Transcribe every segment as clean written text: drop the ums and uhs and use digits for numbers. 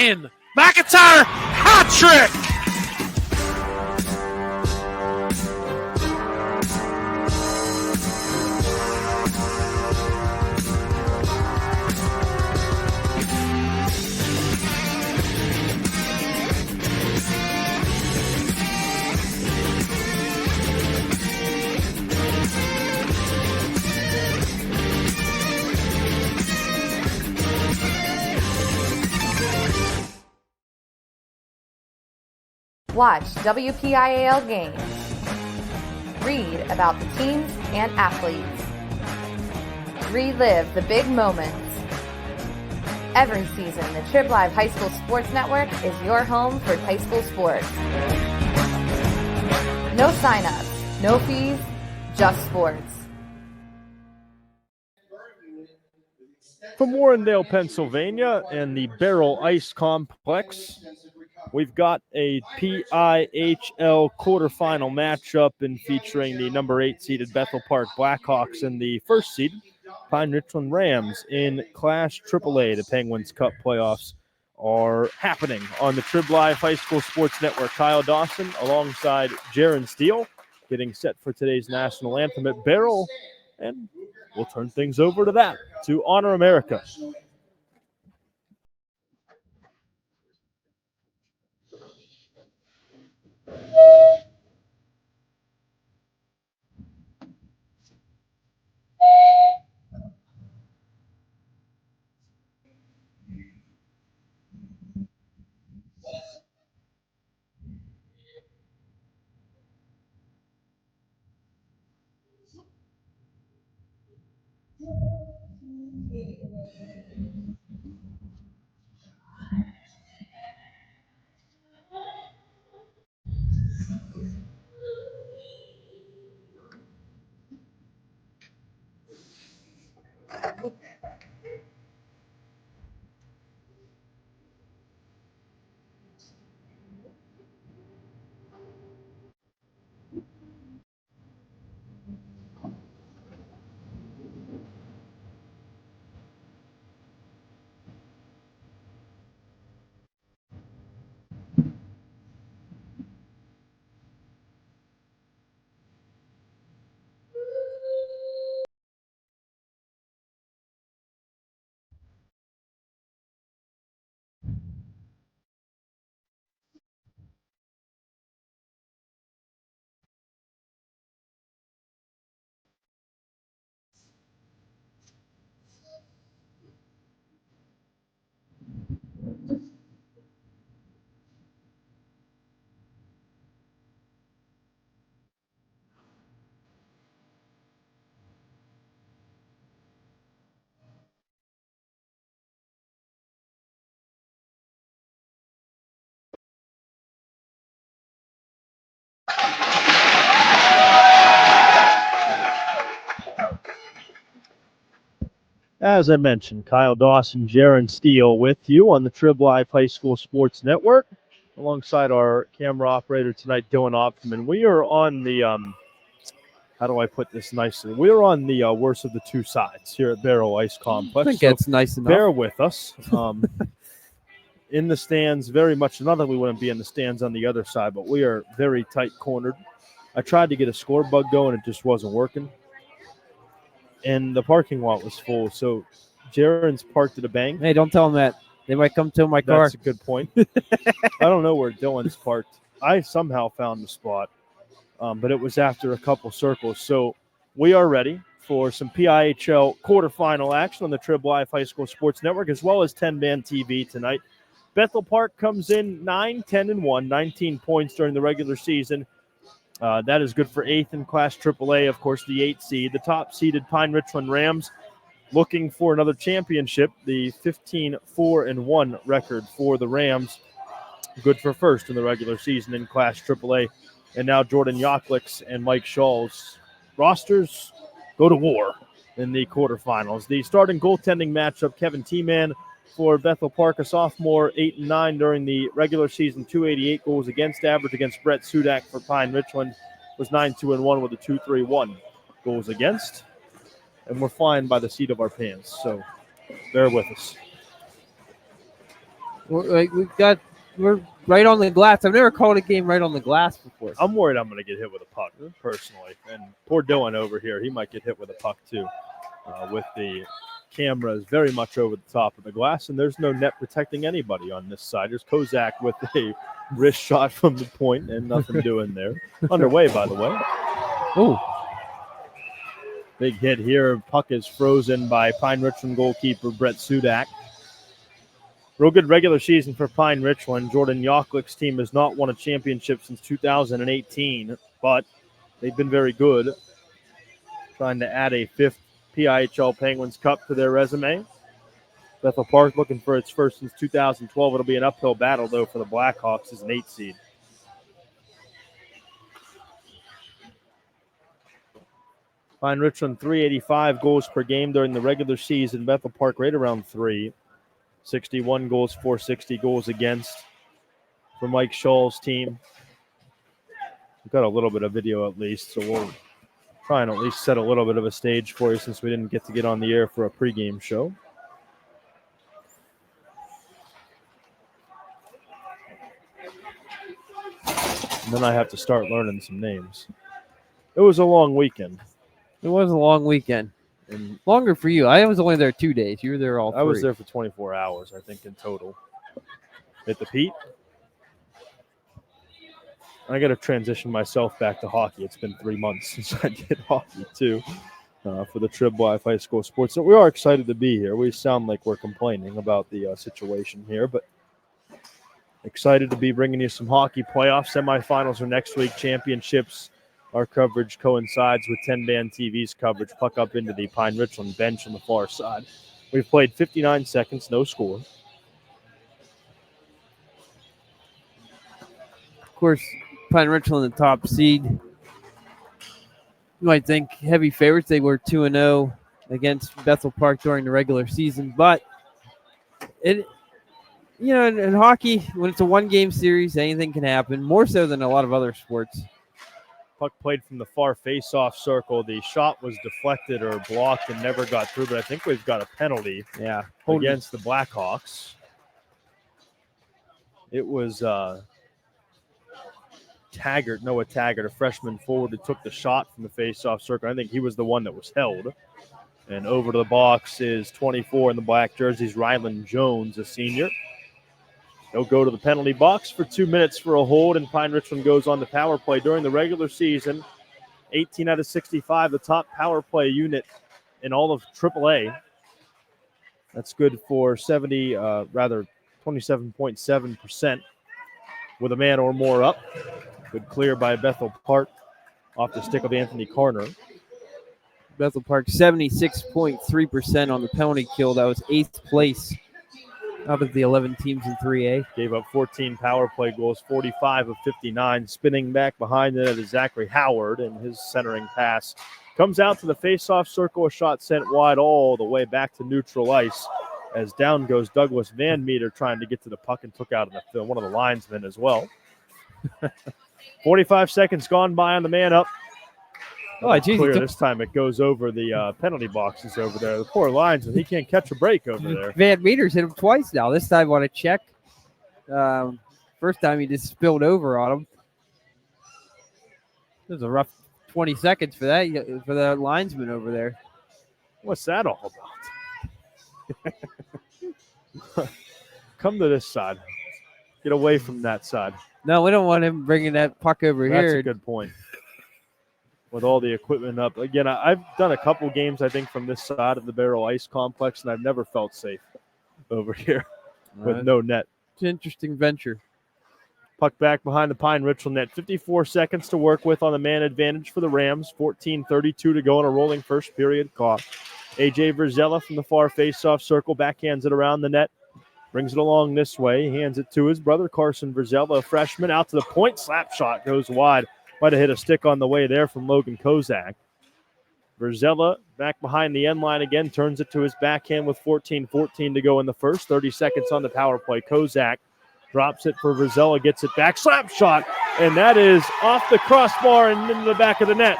in. McIntyre, hat trick! Watch WPIHL games. Read about the teams and athletes. Relive the big moments. Every season, the Trib Live High School Sports Network is your home for high school sports. No sign-ups, no fees, just sports. From Warrendale, Pennsylvania, and the Barrel Ice Complex, we've got a PIHL quarterfinal matchup in featuring the number 8 seeded Bethel Park Blackhawks and the first seed Pine Richland Rams in Class AAA. The Penguins Cup playoffs are happening on the Trib Live High School Sports Network. Kyle Dawson alongside Jaron Steele getting set for today's national anthem at Barrel, and we'll turn things over to that, to Honor America. As I mentioned, Kyle Dawson, Jaron Steele with you on the Trib Live High School Sports Network, alongside our camera operator tonight, Dylan Opferman. We are on the, how do I put this nicely? We are on the worst of the two sides here at Barrel Ice Complex. I think that's nice enough. Bear with us. In the stands, very much, not that we wouldn't be in the stands on the other side, but we are very tight cornered. I tried to get a score bug going, it just wasn't working. And the parking lot was full, so Jaron's parked at a bank. Hey, don't tell them that. They might come to my car. That's a good point. I don't know where Dylan's parked. I somehow found the spot, but it was after a couple circles. So we are ready for some PIHL quarterfinal action on the Trib Live High School Sports Network, as well as 10-man TV tonight. Bethel Park comes in 9-10-1, 19 points during the regular season. That is good for 8th in Class AAA, of course, the 8th seed. The top-seeded Pine Richland Rams looking for another championship, the 15-4-1 record for the Rams. Good for first in the regular season in Class AAA. And now Jordan Yaklicks and Mike Schall's rosters go to war in the quarterfinals. The starting goaltending matchup, Kevin T-Man for Bethel Park, a sophomore, 8-9 during the regular season, 288 goals against average against Brett Sudak for Pine Richland, was 9-2-1 with a 2.31 goals against. And we're flying by the seat of our pants, so bear with us. We're right on the glass. I've never called a game right on the glass before. I'm worried I'm going to get hit with a puck, personally. And poor Dylan over here, he might get hit with a puck, too, with the cameras very much over the top of the glass. And there's no net protecting anybody on this side. There's Kozak with a wrist shot from the point and nothing doing there. Underway, by the way. Oh. Big hit here. Puck is frozen by Pine Richland goalkeeper Brett Sudak. Real good regular season for Pine Richland. Jordan Yoklik's team has not won a championship since 2018, but they've been very good. Trying to add a 5th PIHL Penguins Cup to their resume. Bethel Park looking for its first since 2012. It'll be an uphill battle, though, for the Blackhawks as an 8 seed. Pine Richland 385 goals per game during the regular season. Bethel Park right around 3. 61 goals, 460 goals against for Mike Scholl's team. We've got a little bit of video at least, so we'll try and at least set a little bit of a stage for you since we didn't get to get on the air for a pregame show. And then I have to start learning some names. It was a long weekend. It was a long weekend. And longer for you. I was only there 2 days. You were there all 3. I was there for 24 hours, I think, in total. Hit the Pete. I got to transition myself back to hockey. It's been 3 months since I did hockey, too, for the Trib Live High School Sports. So we are excited to be here. We sound like we're complaining about the situation here, but excited to be bringing you some hockey playoffs. Semifinals are next week. Championships. Our coverage coincides with 10-band TV's coverage. Puck up into the Pine Richland bench on the far side. We've played 59 seconds, no score. Of course, Pine Richland, the top seed. You might think heavy favorites. They were 2-0 against Bethel Park during the regular season. But, in hockey, when it's a one-game series, anything can happen, more so than a lot of other sports. Puck played from the far face-off circle. The shot was deflected or blocked and never got through, but I think we've got a penalty against the Blackhawks. It was Noah Taggart, a freshman forward, who took the shot from the face-off circle. I think he was the one that was held. And over to the box is 24 in the black jerseys, Ryland Jones, a senior. He'll go to the penalty box for 2 minutes for a hold, and Pine Richland goes on the power play. During the regular season, 18 out of 65, the top power play unit in all of AAA. That's good for 27.7% with a man or more up. Good clear by Bethel Park off the stick of Anthony Carner. Bethel Park 76.3% on the penalty kill. That was 8th place out of the 11 teams in 3A. Gave up 14 power play goals, 45 of 59. Spinning back behind it is Zachary Howard, and his centering pass comes out to the face-off circle. A shot sent wide all the way back to neutral ice as down goes Douglas Van Meter trying to get to the puck and took out one of the linesmen as well. 45 seconds gone by on the man up. Oh, geez, clear. This time it goes over the penalty boxes over there. The poor linesman, he can't catch a break over there. Van Meter's hit him twice now. This time on a check. First time he just spilled over on him. It was a rough 20 seconds for that linesman over there. What's that all about? Come to this side. Get away from that side. No, we don't want him bringing that puck over here. That's a good point. With all the equipment up. Again, I've done a couple games, I think, from this side of the Barrel Ice Complex, and I've never felt safe over here with no net. It's an interesting venture. Puck back behind the Pine Richland net. 54 seconds to work with on the man advantage for the Rams. 14:32 to go in a rolling first period clock. A.J. Verzella from the far face-off circle backhands it around the net. Brings it along this way. Hands it to his brother, Carson Verzella, a freshman. Out to the point. Slap shot goes wide. Might have hit a stick on the way there from Logan Kozak. Verzella back behind the end line again. Turns it to his backhand with 14:14 to go in the first. 30 seconds on the power play. Kozak drops it for Verzella. Gets it back. Slap shot. And that is off the crossbar and into the back of the net.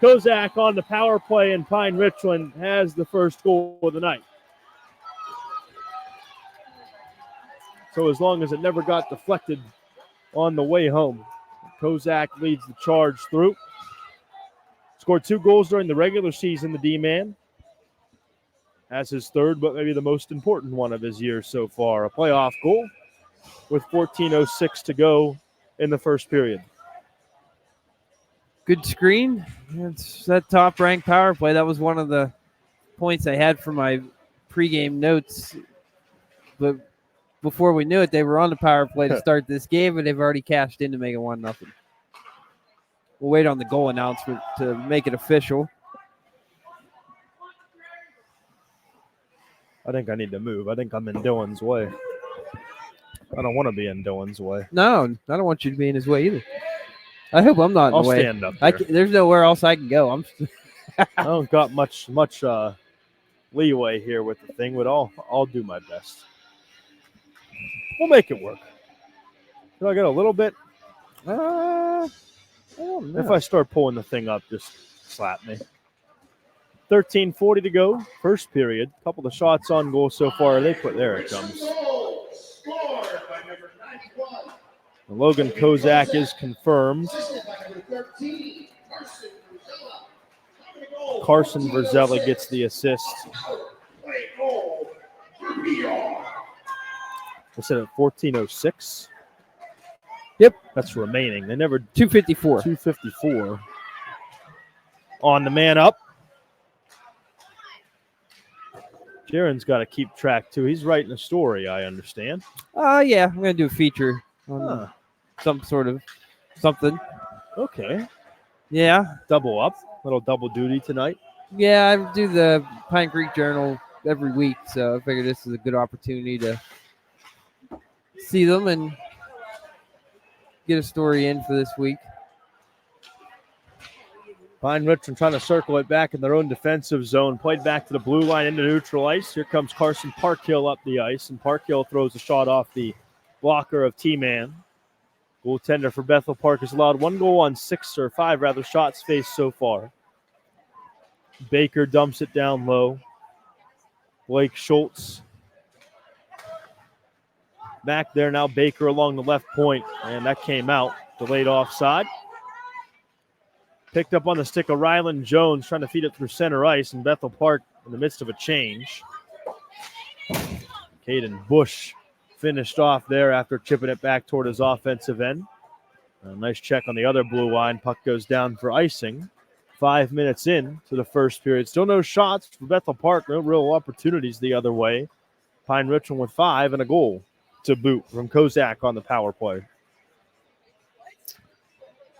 Kozak on the power play, and Pine Richland has the first goal of the night. so as long as it never got deflected on the way home. Kozak leads the charge through. Scored 2 goals during the regular season, the D-man. Has his third, but maybe the most important one of his year so far. A playoff goal with 14:06 to go in the first period. Good screen. It's that top-ranked power play. That was one of the points I had for my pregame notes. But before we knew it, they were on the power play to start this game, and they've already cashed in to make it 1-0. We'll wait on the goal announcement to make it official. I think I need to move. I think I'm in Dylan's way. I don't want to be in Dylan's way. No, I don't want you to be in his way either. I hope I'm not in I'll the way. stand up there. There's nowhere else I can go. I don't got much leeway here with the thing, but I'll do my best. We'll make it work. Do I get a little bit? I don't know. If I start pulling the thing up, just slap me. 13:40 to go, first period. A couple of shots on goal so far. There it comes. Logan Kozak is confirmed. Carson Verzella gets the assist. I said at 14:06. Yep. That's remaining. They never 254. 254. On the man up. Jaron's got to keep track, too. He's writing a story, I understand. Yeah, I'm going to do a feature on some sort of something. Okay. Yeah. Double up. Little double duty tonight. Yeah, I do the Pine Creek Journal every week, so I figured this is a good opportunity to see them and get a story in for this week. Pine Richland trying to circle it back in their own defensive zone. Played back to the blue line into neutral ice. Here comes Carson Parkhill up the ice, and Parkhill throws a shot off the blocker of T-Man. Goaltender for Bethel Park has allowed 1 goal on 5 shots faced so far. Baker dumps it down low. Blake Schultz back there now. Baker along the left point, and that came out. Delayed offside. Picked up on the stick of Ryland Jones, trying to feed it through center ice, and Bethel Park in the midst of a change. Caden Bush finished off there after chipping it back toward his offensive end. A nice check on the other blue line. Puck goes down for icing. 5 minutes in to the first period. Still no shots for Bethel Park. No real opportunities the other way. Pine Richland with 5 and a goal to boot from Kozak on the power play.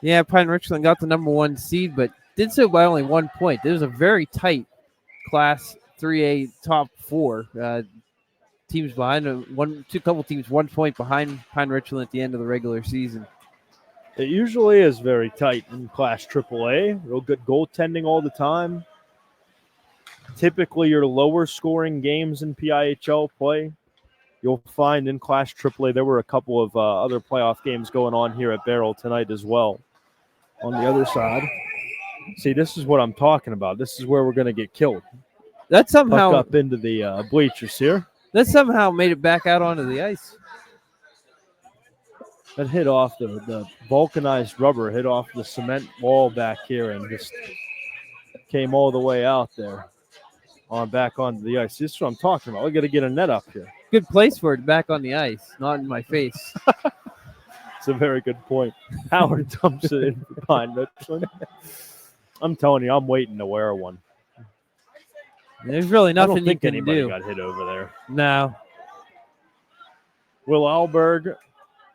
Yeah, Pine Richland got the number 1 seed, but did so by only 1 point. It was a very tight Class 3A top 4. Teams behind couple teams 1 point behind Pine Richland at the end of the regular season. It usually is very tight in Class AAA. Real good goaltending all the time. Typically, your lower scoring games in PIHL play, you'll find in Class AAA. There were a couple of other playoff games going on here at Barrel tonight as well. On the other side, see, this is what I'm talking about. This is where we're going to get killed. That somehow Puck up into the bleachers here. That somehow made it back out onto the ice. That hit off the vulcanized rubber, hit off the cement wall back here and just came all the way out there back onto the ice. This is what I'm talking about. We got to get a net up here. Good place for it back on the ice, not in my face. It's a very good point. Howard dumps it in for Pine Richland. I'm telling you, I'm waiting to wear one. There's really nothing I don't think you can anybody do. got hit over there. No. Will Alberg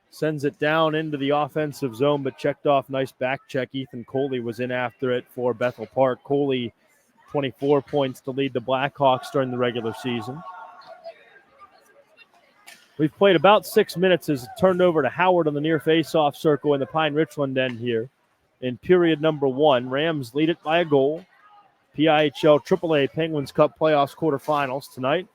sends it down into the offensive zone, but checked off. Nice back check. Ethan Coley was in after it for Bethel Park. Coley, 24 points to lead the Blackhawks during the regular season. We've played about 6 minutes as it turned over to Howard on the near face-off circle in the Pine Richland end here. In period number 1, Rams lead it by a goal. PIHL AAA Penguins Cup playoffs quarterfinals tonight.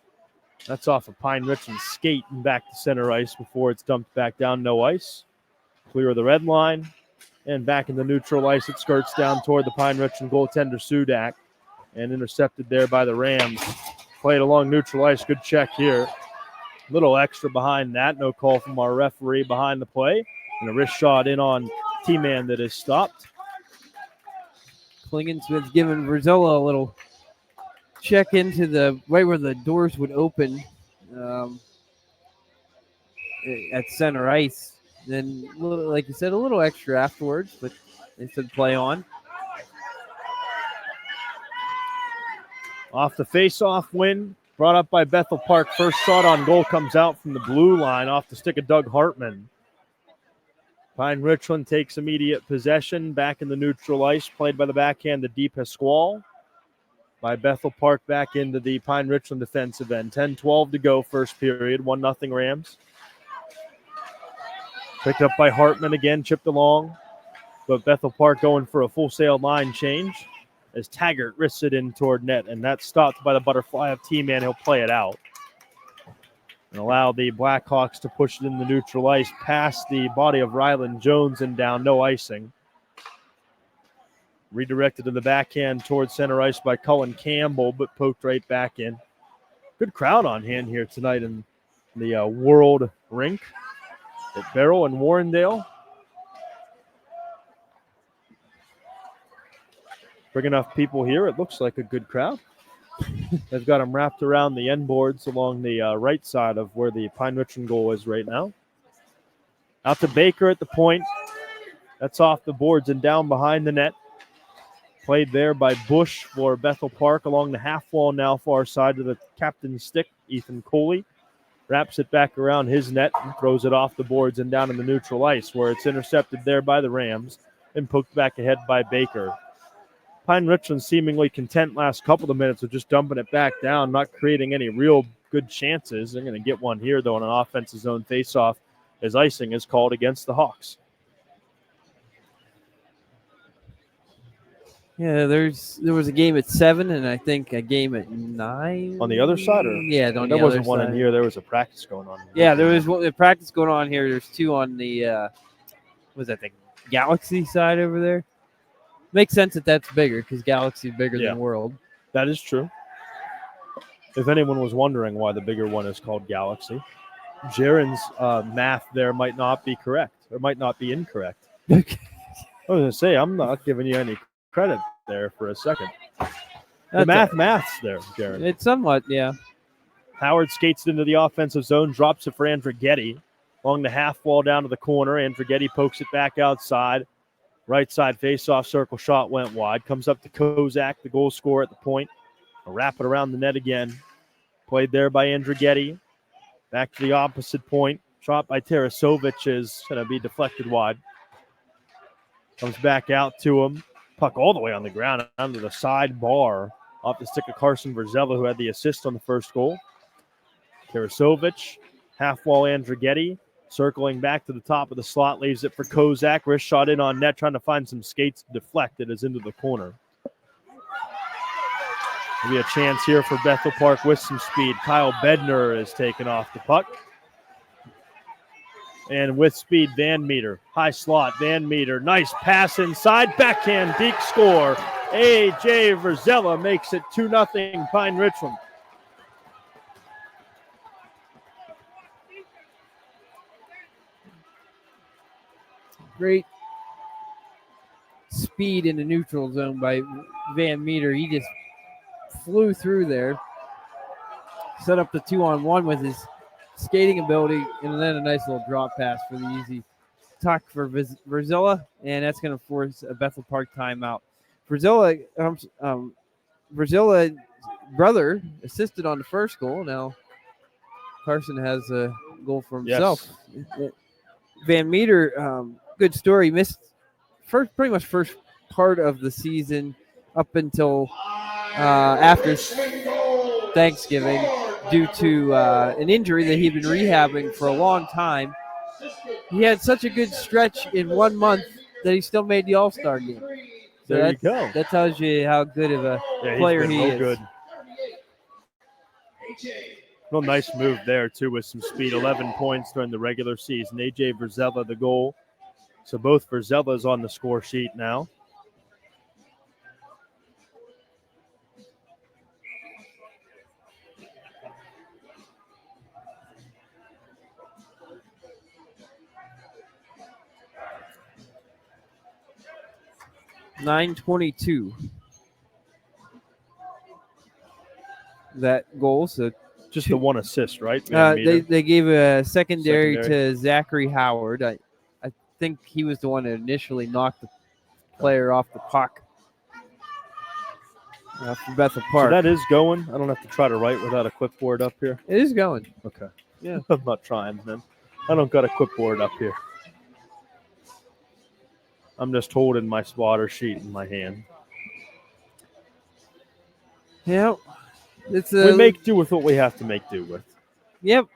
That's off of Pine Richland's skate and back to center ice before it's dumped back down no ice. Clear of the red line and back in the neutral ice. It skirts down toward the Pine Richland goaltender Sudak and intercepted there by the Rams. Played along neutral ice. Good check here. Little extra behind that. No call from our referee behind the play. And a wrist shot in on T-Man that is stopped. Klingensmith giving Brazilla a little check into the right where the doors would open at center ice. Then, like you said, a little extra afterwards, but they said play on. Off the face-off win, brought up by Bethel Park. First shot on goal comes out from the blue line off the stick of Doug Hartman. Pine Richland takes immediate possession back in the neutral ice, played by the backhand to Deep Pasquale. By Bethel Park back into the Pine Richland defensive end. 10-12 to go, first period, 1-0 Rams. Picked up by Hartman again, chipped along. But Bethel Park going for a full sail line change as Taggart wrists it in toward net, and that's stopped by the butterfly of T-Man. He'll play it out and allow the Blackhawks to push it in the neutral ice past the body of Ryland Jones and down, no icing. Redirected to the backhand towards center ice by Cullen Campbell, but poked right back in. Good crowd on hand here tonight in the World Rink at Barrow and Warrendale. Bring enough people here. It looks like a good crowd. They've got them wrapped around the end boards along the right side of where the Pine Richland goal is right now. Out to Baker at the point. That's off the boards and down behind the net. Played there by Bush for Bethel Park along the half wall now far side to the captain's stick, Ethan Coley. Wraps it back around his net and throws it off the boards and down in the neutral ice where it's intercepted there by the Rams and poked back ahead by Baker. Pine Richland seemingly content last couple of minutes of just dumping it back down, not creating any real good chances. They're going to get one here, though, on an offensive zone faceoff as icing is called against the Hawks. Yeah, there was a game at 7 and I think a game at 9. On the other side? Or? Yeah, on the there wasn't other one side. in here. There was a practice going on. Yeah, there was a practice going on here. There's 2 on the, was that the Galaxy side over there? Makes sense that that's bigger because Galaxy is bigger than World. That is true. If anyone was wondering why the bigger one is called Galaxy, Jaron's math there might not be correct or might not be incorrect. I was going to say, I'm not giving you any credit there for a second. The maths there, Jaron. It's somewhat, yeah. Howard skates into the offensive zone, drops it for Andrighetti. Along the half wall down to the corner. Andrighetti pokes it back outside. Right side face-off circle shot went wide. Comes up to Kozak, the goal scorer at the point. A wrap it around the net again. Played there by Andrighetti. Back to the opposite point. Shot by Tarasovic is going to be deflected wide. Comes back out to him. Puck all the way on the ground under the side bar off the stick of Carson Verzella, who had the assist on the first goal. Tarasovic, half wall Andrighetti. Circling back to the top of the slot, leaves it for Kozak. Wrist shot in on net, trying to find some skates to deflect. It is into the corner. Maybe a chance here for Bethel Park with some speed. Kyle Bedner is taken off the puck. And with speed, Van Meter. High slot, Van Meter. Nice pass inside. Backhand, deep score. A.J. Verzella makes it 2-0 Pine Richland. Great speed in the neutral zone by Van Meter. He just flew through there. Set up the 2-on-1 with his skating ability, and then a nice little drop pass for the easy tuck for Verzella, and that's going to force a Bethel Park timeout. Verzella brother assisted on the first goal. Now Carson has a goal for himself. Yes. Van Meter, good story. Missed pretty much first part of the season up until after Thanksgiving due to an injury that he'd been rehabbing for a long time. He had such a good stretch in 1 month that he still made the All-Star game. So there you go. That tells you how good of a player he is. Good. Real nice move there, too, with some speed. 11 points during the regular season. A.J. Verzella, the goal. So both Verzellas on the score sheet now. 9:22. That goal. So Just the one assist, right? Van Meter? they gave a secondary to Zachary Howard. I think he was the one that initially knocked the player off the puck for Bethel Park. So that is going. I don't have to try to write without a clipboard up here. It is going. Okay. Yeah. I'm not trying, then. I don't got a clipboard up here. I'm just holding my spotter sheet in my hand. Yeah. It's We make do with what we have to make do with. Yep.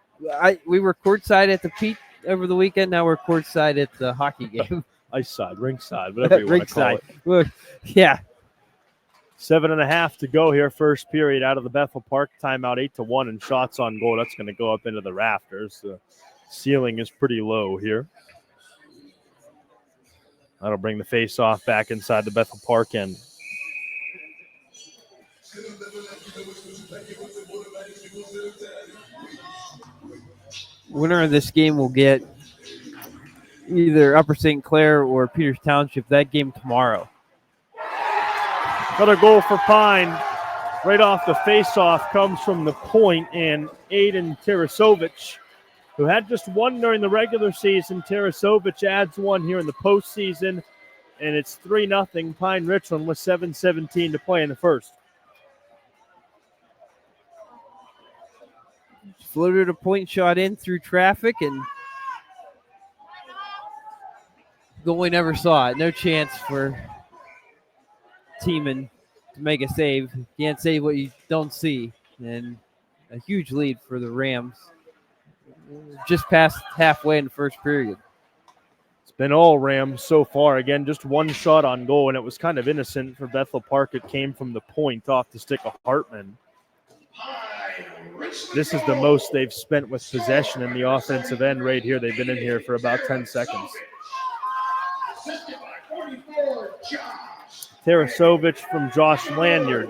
We were courtside at the Pete over the weekend. Now we're courtside at the hockey game. Ice side, rink side, whatever you want to call it. Well, yeah. 7.5 to go here, first period out of the Bethel Park. Timeout 8-1, and shots on goal. That's going to go up into the rafters. The ceiling is pretty low here. That'll bring the face-off back inside the Bethel Park end. Winner of this game will get either Upper St. Clair or Peters Township. That game tomorrow. Another goal for Pine. Right off the face-off comes from the point, and Aiden Tarasovich, who had just one during the regular season. Tarasovich adds one here in the postseason, and it's 3-0 Pine Richland with 7:17 to play in the first. Floated a point shot in through traffic, and goalie never saw it. No chance for Tiemann to make a save. Can't save what you don't see. And a huge lead for the Rams. Just past halfway in the first period. It's been all Rams so far. Again, just one shot on goal, and it was kind of innocent for Bethel Park. It came from the point off the stick of Hartman. This is the most they've spent with possession in the offensive end right here. They've been in here for about 10 seconds. Tarasovich from Josh Lanyard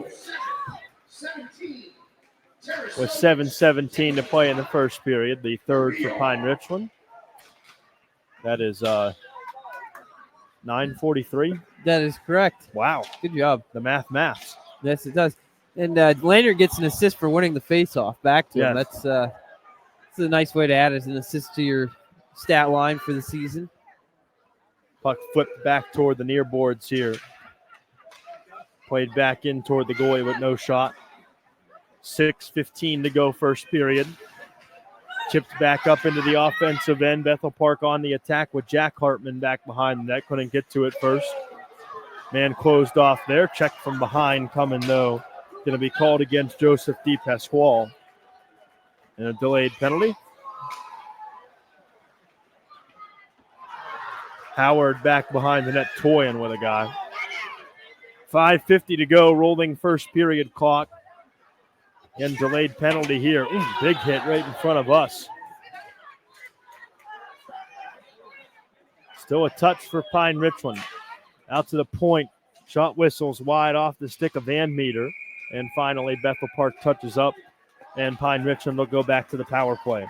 with 7:17 to play in the first period, the third for Pine Richland. That is 9:43. That is correct. Wow. Good job. The maths. Yes, it does. And Lanyard gets an assist for winning the faceoff back to him. That's a nice way to add as an assist to your stat line for the season. Puck flipped back toward the near boards here. Played back in toward the goalie with no shot. 6:15 to go first period. Chipped back up into the offensive end. Bethel Park on the attack with Jack Hartman back behind the net. Couldn't get to it first. Man closed off there. Check from behind coming though. Going to be called against Joseph D. Pasquale. And a delayed penalty. Howard back behind the net toying with a guy. 5:50 to go, rolling first period clock. Again, delayed penalty here. Ooh, big hit right in front of us. Still a touch for Pine Richland. Out to the point. Shot whistles wide off the stick of Van Meter. And finally, Bethel Park touches up, and Pine Richland will go back to the power play.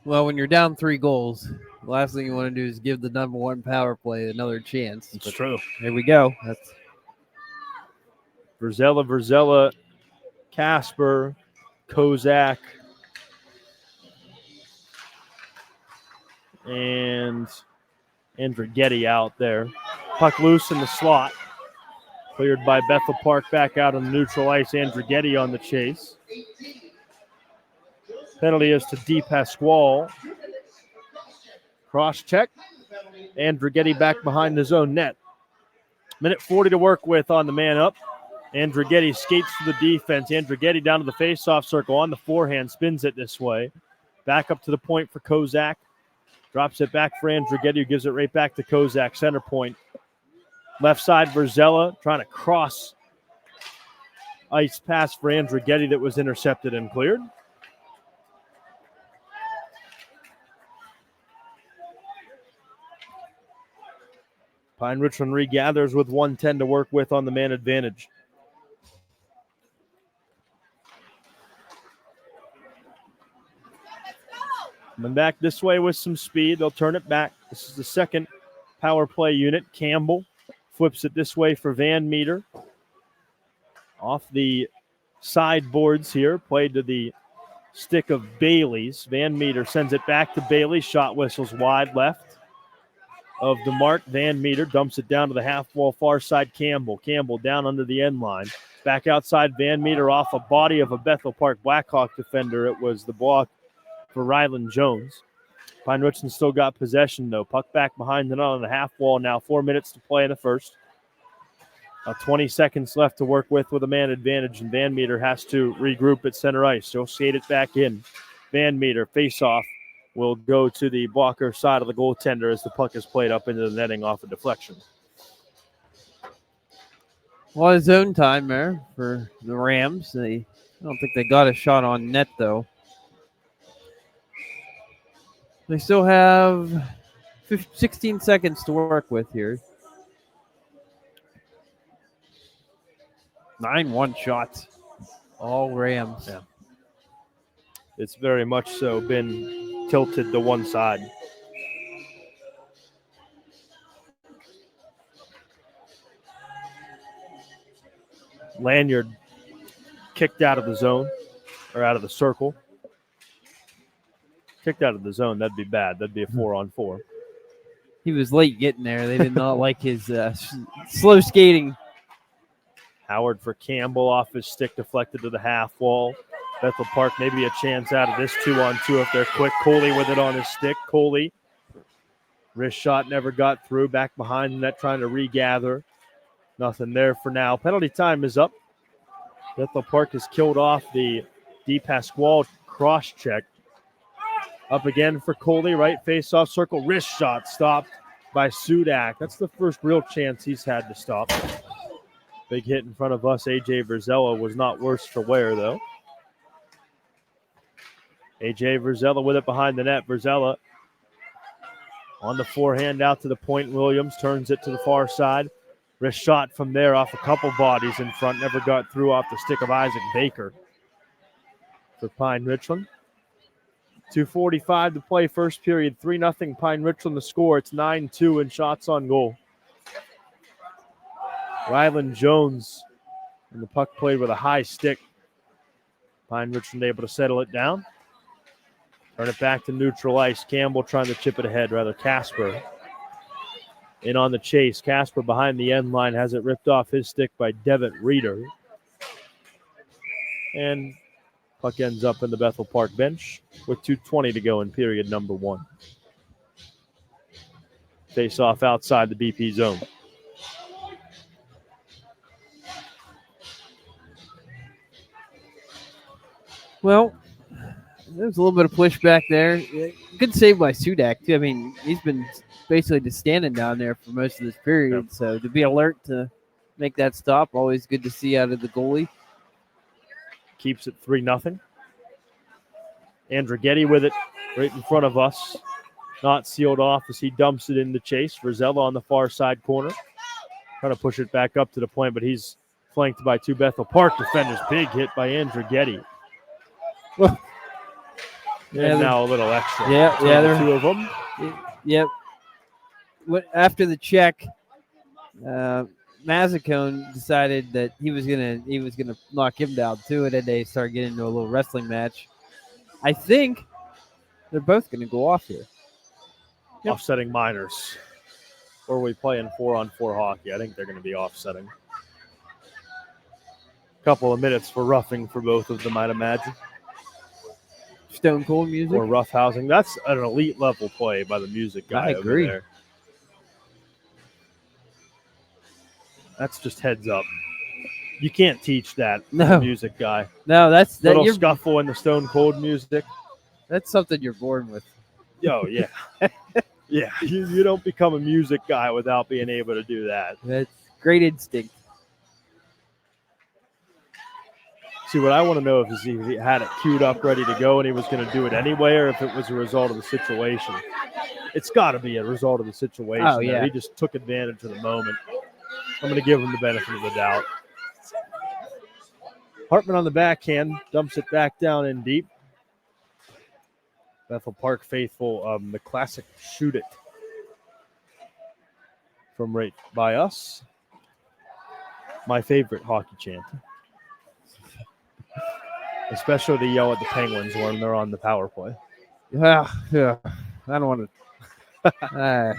Well, when you're down 3 goals, the last thing you want to do is give the number one power play another chance. It's true. Here we go. That's Verzella, Casper, Kozak, and Andrighetti out there. Puck loose in the slot. Cleared by Bethel Park back out on the neutral ice. Andrighetti on the chase. Penalty is to D. Pasquale. Cross check. Andrighetti back behind his own net. Minute 40 to work with on the man up. Andrighetti skates to the defense. Andrighetti down to the face-off circle on the forehand. Spins it this way. Back up to the point for Kozak. Drops it back for Andrighetti, who gives it right back to Kozak. Center point. Left side, Verzella trying to cross ice pass for Andrighetti that was intercepted and cleared. Pine Richland regathers with 1:10 to work with on the man advantage. Coming back this way with some speed. They'll turn it back. This is the second power play unit. Campbell flips it this way for Van Meter. Off the sideboards here. Played to the stick of Bailey's. Van Meter sends it back to Bailey. Shot whistles wide left of the mark. Van Meter dumps it down to the half wall far side. Campbell down under the end line. Back outside Van Meter off a body of a Bethel Park Blackhawk defender. It was the block for Ryland Jones. Pine Richland still got possession though. Puck back behind the net on the half wall now. 4 minutes to play in the first. 20 seconds left to work with a man advantage, and Van Meter has to regroup at center ice. He'll skate it back in. Van Meter, face-off, will go to the blocker side of the goaltender as the puck is played up into the netting off a deflection. A lot of zone time there for the Rams. I don't think they got a shot on net, though. They still have 16 seconds to work with here. 9-1 shots. All Rams. Yeah. It's very much so been tilted to one side. Lanyard kicked out of the zone, or out of the circle. Kicked out of the zone, that'd be bad. That'd be a 4-on-4. He was late getting there. They did not like his slow skating. Howard for Campbell off his stick, deflected to the half wall. Bethel Park maybe a chance out of this 2-on-2 if they're quick. Coley with it on his stick. Coley, wrist shot never got through. Back behind the net trying to regather. Nothing there for now. Penalty time is up. Bethel Park has killed off the DePasquale cross check. Up again for Coley, right face-off circle. Wrist shot stopped by Sudak. That's the first real chance he's had to stop. Big hit in front of us. A.J. Verzella was not worse for wear, though. A.J. Verzella with it behind the net. Verzella on the forehand out to the point. Williams turns it to the far side. Wrist shot from there off a couple bodies in front. Never got through off the stick of Isaac Baker for Pine Richland. 2:45 to play first period. 3-0 Pine Richland the score. It's 9-2 in shots on goal. Ryland Jones and the puck played with a high stick. Pine Richland able to settle it down. Turn it back to neutral ice. Campbell trying to chip it ahead, rather Casper. In on the chase. Casper behind the end line has it ripped off his stick by Devitt Reeder. And puck ends up in the Bethel Park bench with 2:20 to go in period number 1. Face off outside the BP zone. Well, there was a little bit of pushback there. Good save by Sudak, too. I mean, he's been basically just standing down there for most of this period. Yep. So to be alert to make that stop, always good to see out of the goalie. Keeps it 3-0. Andrighetti with it right in front of us. Not sealed off as he dumps it in the chase. Verzella on the far side corner. Trying to push it back up to the point, but he's flanked by 2 Bethel Park defenders. Big hit by Andrighetti. And now a little extra. Yeah, the 2 of them. Yep. After the check, Mazzacone decided that he was gonna knock him down too, and then they started getting into a little wrestling match. I think they're both gonna go off here. Yep. Offsetting minors. Or are we playing 4-on-4 hockey? I think they're gonna be offsetting. Couple of minutes for roughing for both of them, I'd imagine. Stone Cold music or roughhousing. That's an elite level play by the music guy. I agree. Over there. That's just heads up. You can't teach that. No, music guy. No, that's that. Little scuffle in the Stone Cold music. That's something you're born with. Yo, yeah, yeah. You don't become a music guy without being able to do that. That's great instinct. See, what I want to know is if he had it queued up, ready to go, and he was going to do it anyway, or if it was a result of the situation. It's got to be a result of the situation. Oh, yeah. He just took advantage of the moment. I'm going to give him the benefit of the doubt. Hartman on the backhand, dumps it back down in deep. Bethel Park faithful, the classic shoot it from right by us. My favorite hockey chant. Especially to yell at the Penguins when they're on the power play. Yeah. I don't want to.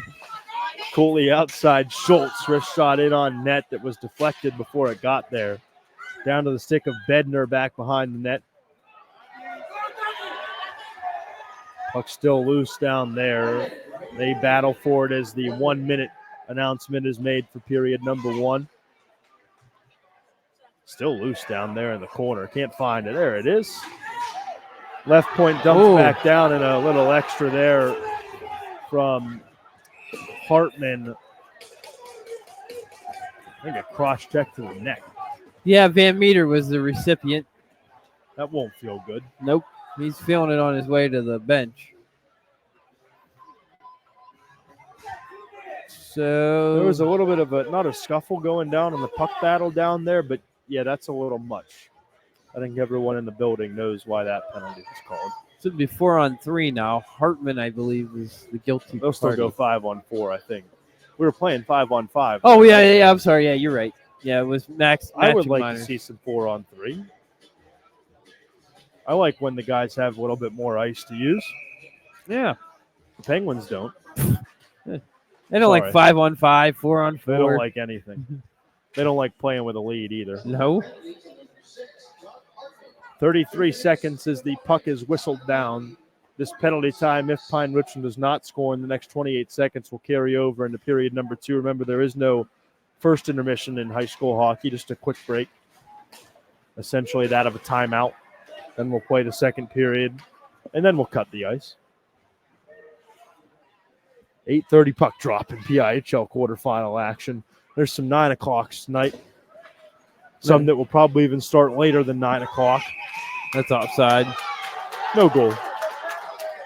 Cooley outside Schultz. Wrist shot in on net that was deflected before it got there. Down to the stick of Bednar back behind the net. Puck still loose down there. They battle for it as the 1 minute announcement is made for period number 1. Still loose down there in the corner. Can't find it. There it is. Left point dumps back down, and a little extra there from Hartman. I think a cross check to the neck. Yeah, Van Meter was the recipient. That won't feel good. Nope. He's feeling it on his way to the bench. So there was a little bit of not a scuffle going down in the puck battle down there, but yeah, that's a little much. I think everyone in the building knows why that penalty was called. So it'll be 4-on-3 now. Hartman, I believe, is the guilty They'll still party. go 5-on-4, I think. We were playing 5-on-5. Oh, yeah. I'm sorry. Yeah, you're right. Yeah, it was Max. I would like minors. to see some 4-on-3. I like when the guys have a little bit more ice to use. Yeah. The Penguins don't. They don't like 5-on-5, 4-on-4. They don't like anything. They don't like playing with a lead either. No. 33 seconds as the puck is whistled down. This penalty time, if Pine Richland does not score in the next 28 seconds, will carry over into period number 2. Remember, there is no first intermission in high school hockey, just a quick break. Essentially that of a timeout. Then we'll play the second period, and then we'll cut the ice. 8:30 puck drop in PIHL quarterfinal action. There's some 9 o'clocks tonight. Some that will probably even start later than 9 o'clock. That's offside. No goal.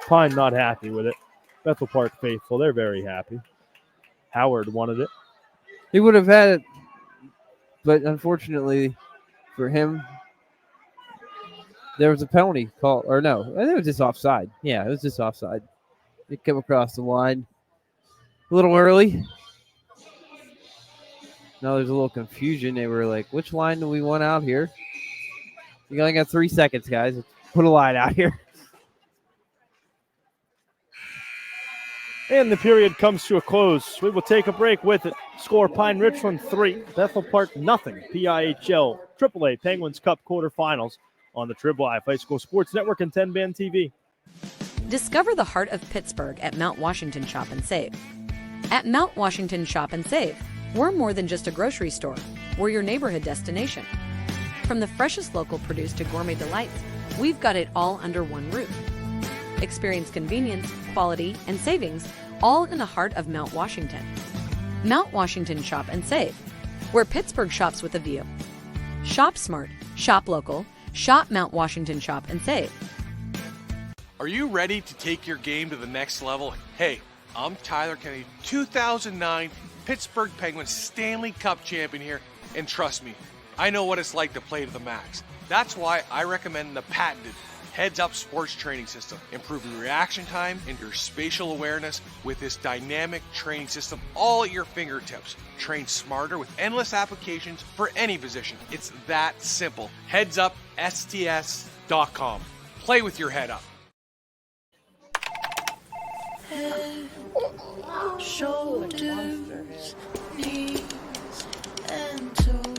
Pine not happy with it. Bethel Park faithful, they're very happy. Howard wanted it. He would have had it, but unfortunately for him, there was a penalty call. Or no, I think it was just offside. Yeah, it was just offside. It came across the line a little early. Now there's a little confusion. They were like, which line do we want out here? You only got 3 seconds, guys. Put a line out here. And the period comes to a close. We will take a break with it. Score Pine Richland 3, Bethel Park nothing. PIHL AAA Penguins Cup quarterfinals on the Trib Live High School Sports Network and 10-Band TV. Discover the heart of Pittsburgh at Mount Washington Shop and Save. At Mount Washington Shop and Save, we're more than just a grocery store. We're your neighborhood destination. From the freshest local produce to gourmet delights, we've got it all under one roof. Experience convenience, quality, and savings all in the heart of Mount Washington. Mount Washington Shop and Save, where Pittsburgh shops with a view. Shop smart, shop local, shop Mount Washington Shop and Save. Are you ready to take your game to the next level? Hey, I'm Tyler Kennedy, 2009 Pittsburgh Penguins Stanley Cup champion here, and trust me, I know what it's like to play to the max. That's why I recommend the patented Heads-Up Sports Training System. Improve your reaction time and your spatial awareness with this dynamic training system all at your fingertips. Train smarter with endless applications for any position. It's that simple. HeadsUpSTS.com. Play with your head up. Head, shoulders, knees, and toes.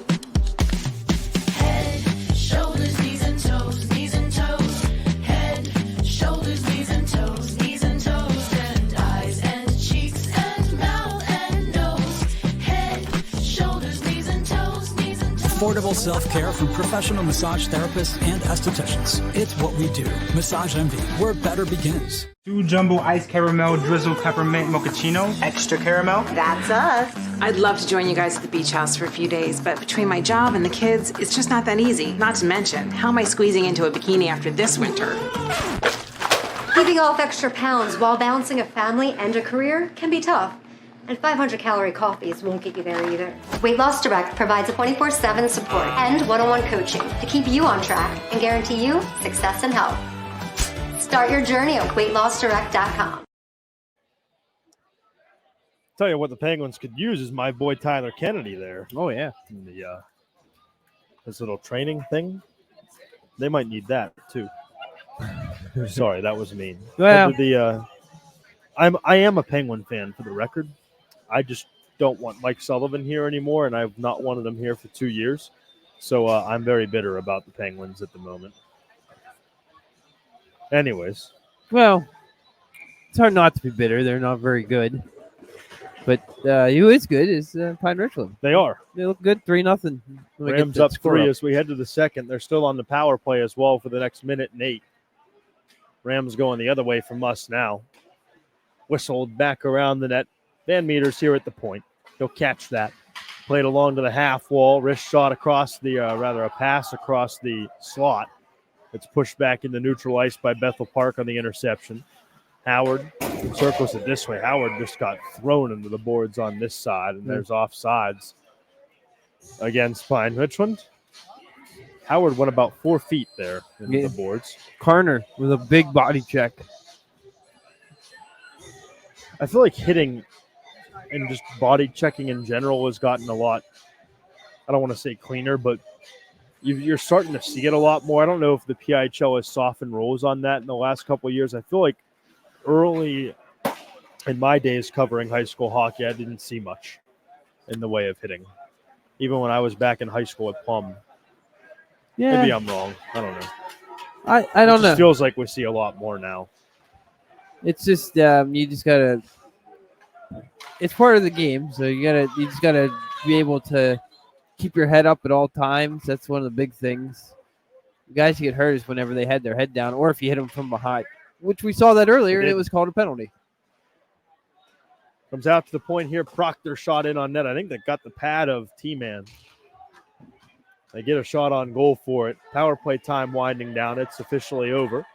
Head, shoulders, knees, and toes. Knees and toes. Head, shoulders, knees, and toes. Knees and toes. And eyes and cheeks and mouth and nose. Head, shoulders, knees, and toes. Knees and toes. Affordable self-care from professional massage therapists and estheticians. It's what we do. Massage Envy, where better begins. 2 jumbo iced caramel drizzle peppermint mochaccino. Extra caramel. That's us. I'd love to join you guys at the beach house for a few days, but between my job and the kids, it's just not that easy. Not to mention, how am I squeezing into a bikini after this winter? Keeping off extra pounds while balancing a family and a career can be tough. And 500-calorie coffees won't get you there either. Weight Loss Direct provides a 24/7 support and one-on-one coaching to keep you on track and guarantee you success and health. Start your journey at weightlossdirect.com. Tell you what the Penguins could use is my boy Tyler Kennedy there. Oh, yeah. In the his little training thing. They might need that too. Sorry, that was mean. Well, I am a Penguin fan for the record. I just don't want Mike Sullivan here anymore, and I've not wanted him here for 2 years. So I'm very bitter about the Penguins at the moment. Anyways. well, it's hard not to be bitter. They're not very good. But who is good is Pine Richland. They are. They look good, 3-0. Rams up 3 as we head to the second. They're still on the power play as well for the next minute and 8. Rams going the other way from us now. Whistled back around the net. Van Meter's here at the point. He'll catch that. Played along to the half wall. Wrist shot across the, a pass across the slot. It's pushed back into neutral ice by Bethel Park on the interception. Howard circles it this way. Howard just got thrown into the boards on this side, and there's offsides against Pine Richland. Howard went about 4 feet there into the boards. Carner with a big body check. I feel like hitting and just body checking in general has gotten a lot, I don't want to say cleaner, but you're starting to see it a lot more. I don't know if the PIHL has softened rules on that in the last couple of years. I feel like early in my days covering high school hockey, I didn't see much in the way of hitting. Even when I was back in high school at Plum. Yeah. Maybe I'm wrong. I don't know. I don't know. It feels like we see a lot more now. It's just you just gotta. It's part of the game, so you just gotta be able to keep your head up at all times. That's one of the big things. The guys who get hurt is whenever they had their head down, or if you hit them from behind, which we saw that earlier, and it was called a penalty. Comes out to the point here. Proctor shot in on net. I think they got the pad of T-Man. They get a shot on goal for it. Power play time winding down. It's officially over.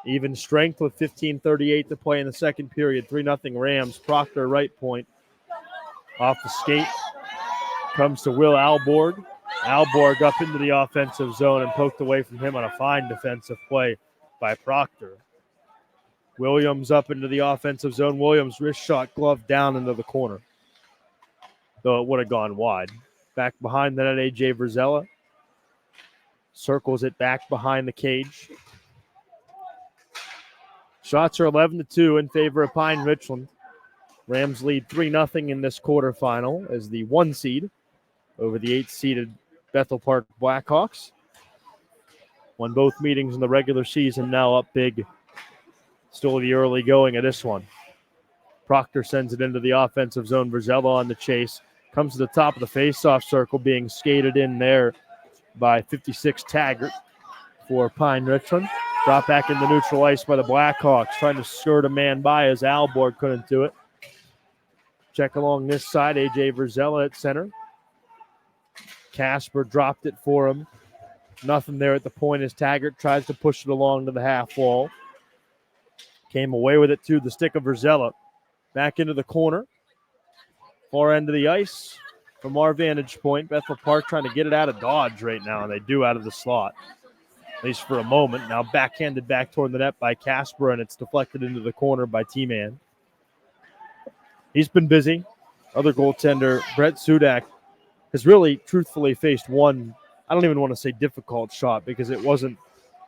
Even strength with 15:38 to play in the second period. 3-0 Rams. Proctor right point. Off the skate. Comes to Will Alborg. Alborg up into the offensive zone and poked away from him on a fine defensive play by Proctor. Williams up into the offensive zone. Williams wrist shot glove down into the corner. Though it would have gone wide. Back behind the net, A.J. Verzella. Circles it back behind the cage. Shots are 11-2 in favor of Pine Richland. Rams lead 3-0 in this quarterfinal as the 1 seed over the 8-seeded Bethel Park Blackhawks. Won both meetings in the regular season, now up big. Still the early going of this one. Proctor sends it into the offensive zone. Verzella on the chase. Comes to the top of the face-off circle, being skated in there by 56 Taggart for Pine Richland. Brought back into neutral ice by the Blackhawks, trying to skirt a man by as Alborg couldn't do it. Check along this side, A.J. Verzella at center. Casper dropped it for him. Nothing there at the point as Taggart tries to push it along to the half wall. Came away with it to the stick of Verzella. Back into the corner. Far end of the ice from our vantage point. Bethel Park trying to get it out of dodge right now, and they do out of the slot. At least for a moment. Now backhanded back toward the net by Casper, and it's deflected into the corner by T-Man. He's been busy. Other goaltender, Brett Sudak, has really truthfully faced one, I don't even want to say difficult shot because it wasn't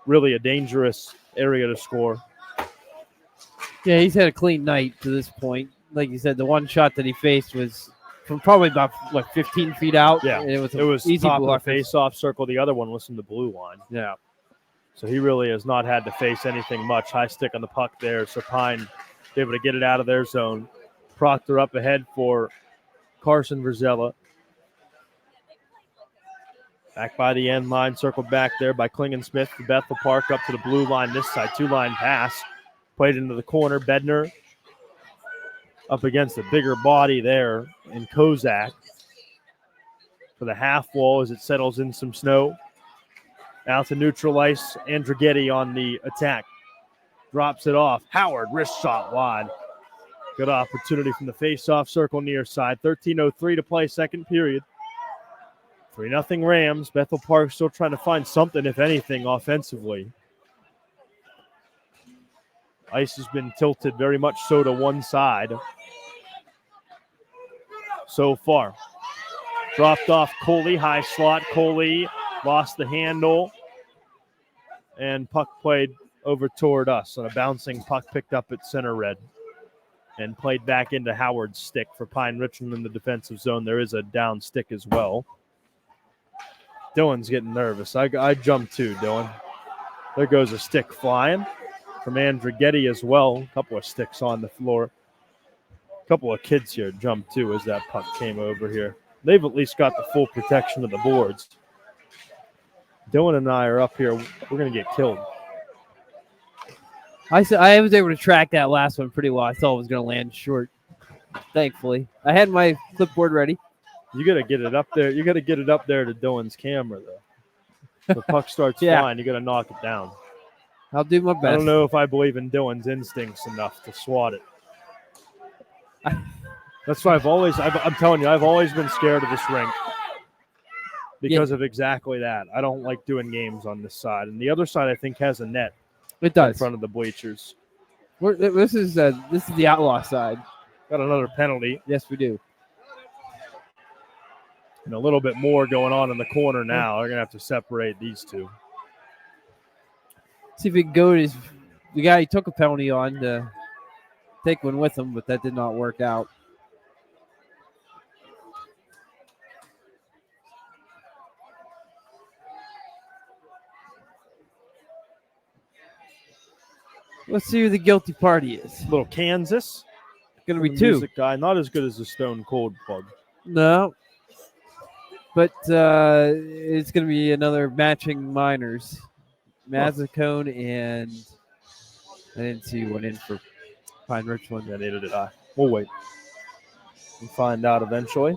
really a dangerous area to score. Yeah, he's had a clean night to this point. Like you said, the one shot that he faced was from probably about 15 feet out. Yeah, and it was easy top of the block. face-off circle. The other one was from the blue line. Yeah. So he really has not had to face anything much. High stick on the puck there. So Pine able to get it out of their zone. Proctor up ahead for Carson Verzella. Back by the end line, circled back there by Klingensmith. Bethel Park up to the blue line this side. 2-line pass. Played into the corner. Bednar up against a bigger body there in Kozak. For the half wall as it settles in some snow. Out to neutral ice. Andrighetti on the attack. Drops it off. Howard, wrist shot wide. Good opportunity from the face-off circle near side. 13:03 to play, second period. 3-0 Rams. Bethel Park still trying to find something, if anything, offensively. Ice has been tilted very much so to one side so far. Dropped off Coley, high slot. Coley lost the handle, and puck played over toward us. On a bouncing puck picked up at center red and played back into Howard's stick for Pine Richland in the defensive zone. There is a down stick as well. Dylan's getting nervous. I jumped too, Dylan. There goes a stick flying from Andrighetti as well. A couple of sticks on the floor. A couple of kids here jumped too as that puck came over here. They've at least got the full protection of the boards. Dylan and I are up here. We're going to get killed. I was able to track that last one pretty well. I thought it was going to land short, thankfully. I had my clipboard ready. You got to get it up there. You got to get it up there to Dylan's camera, though. The puck starts flying. You got to knock it down. I'll do my best. I don't know if I believe in Dylan's instincts enough to swat it. That's why I'm telling you, I've always been scared of this rink because of exactly that. I don't like doing games on this side. And the other side, I think, has a net. It does. In front of the bleachers. This is the outlaw side. Got another penalty. Yes, we do. And a little bit more going on in the corner now. They're going to have to separate these two. See if we can go to the guy he took a penalty on to take one with him, but that did not work out. Let's see who the guilty party is. Little Kansas. Going to be two. Music guy, not as good as the Stone Cold plug. No. But it's going to be another matching minors. Mazzicone and I didn't see one in for Pine Richland. Yeah, neither did I. We'll wait and find out eventually.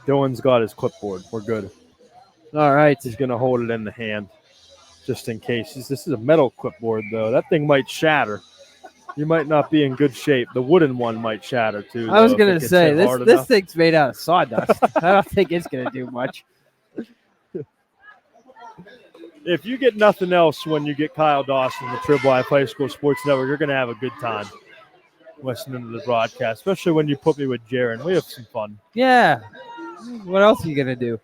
Dylan's got his clipboard. We're good. All right. He's going to hold it in the hand just in case. This is a metal clipboard, though. That thing might shatter. You might not be in good shape. The wooden one might shatter, too. I was going to say, this thing's made out of sawdust. I don't think it's going to do much. If you get nothing else when you get Kyle Dawson, the Trib Live High School Sports Network, you're going to have a good time listening to the broadcast, especially when you put me with Jaron. We have some fun. Yeah. What else are you going to do?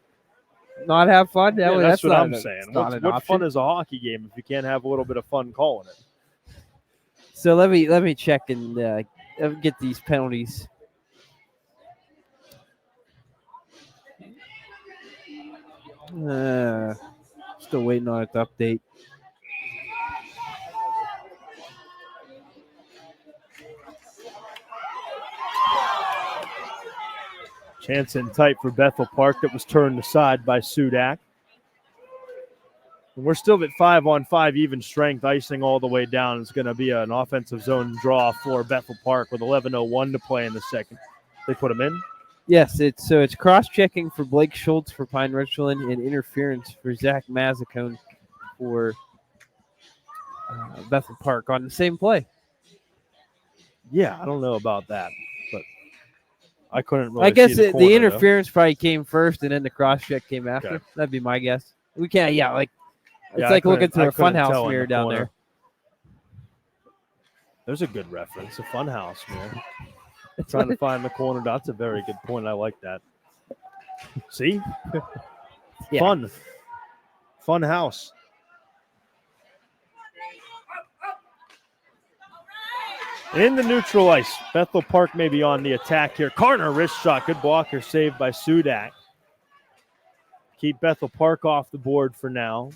Not have fun? Yeah, that's what I'm saying. What fun is a hockey game if you can't have a little bit of fun calling it? So let me check and get these penalties. Still waiting on it to update. Chance in tight for Bethel Park that was turned aside by Sudak. And we're still at 5-on-5 even strength, icing all the way down. It's going to be an offensive zone draw for Bethel Park with 11:01 to play in the second. They put him in? Yes, it's cross-checking for Blake Schultz for Pine Richland and interference for Zach Mazzicone for Bethel Park on the same play. Yeah, I don't know about that, but I couldn't really I guess see the interference probably came first and then the cross-check came after. Okay. That'd be my guess. We can't, it's Yeah, like looking through I a couldn't funhouse tell in mirror the down corner. there. There's a good reference, a funhouse mirror. Trying to find the corner. That's a very good point. I like that. See? Yeah. Fun house. In the neutral ice. Bethel Park may be on the attack here. Carter, wrist shot. Good blocker saved by Sudak. Keep Bethel Park off the board for now.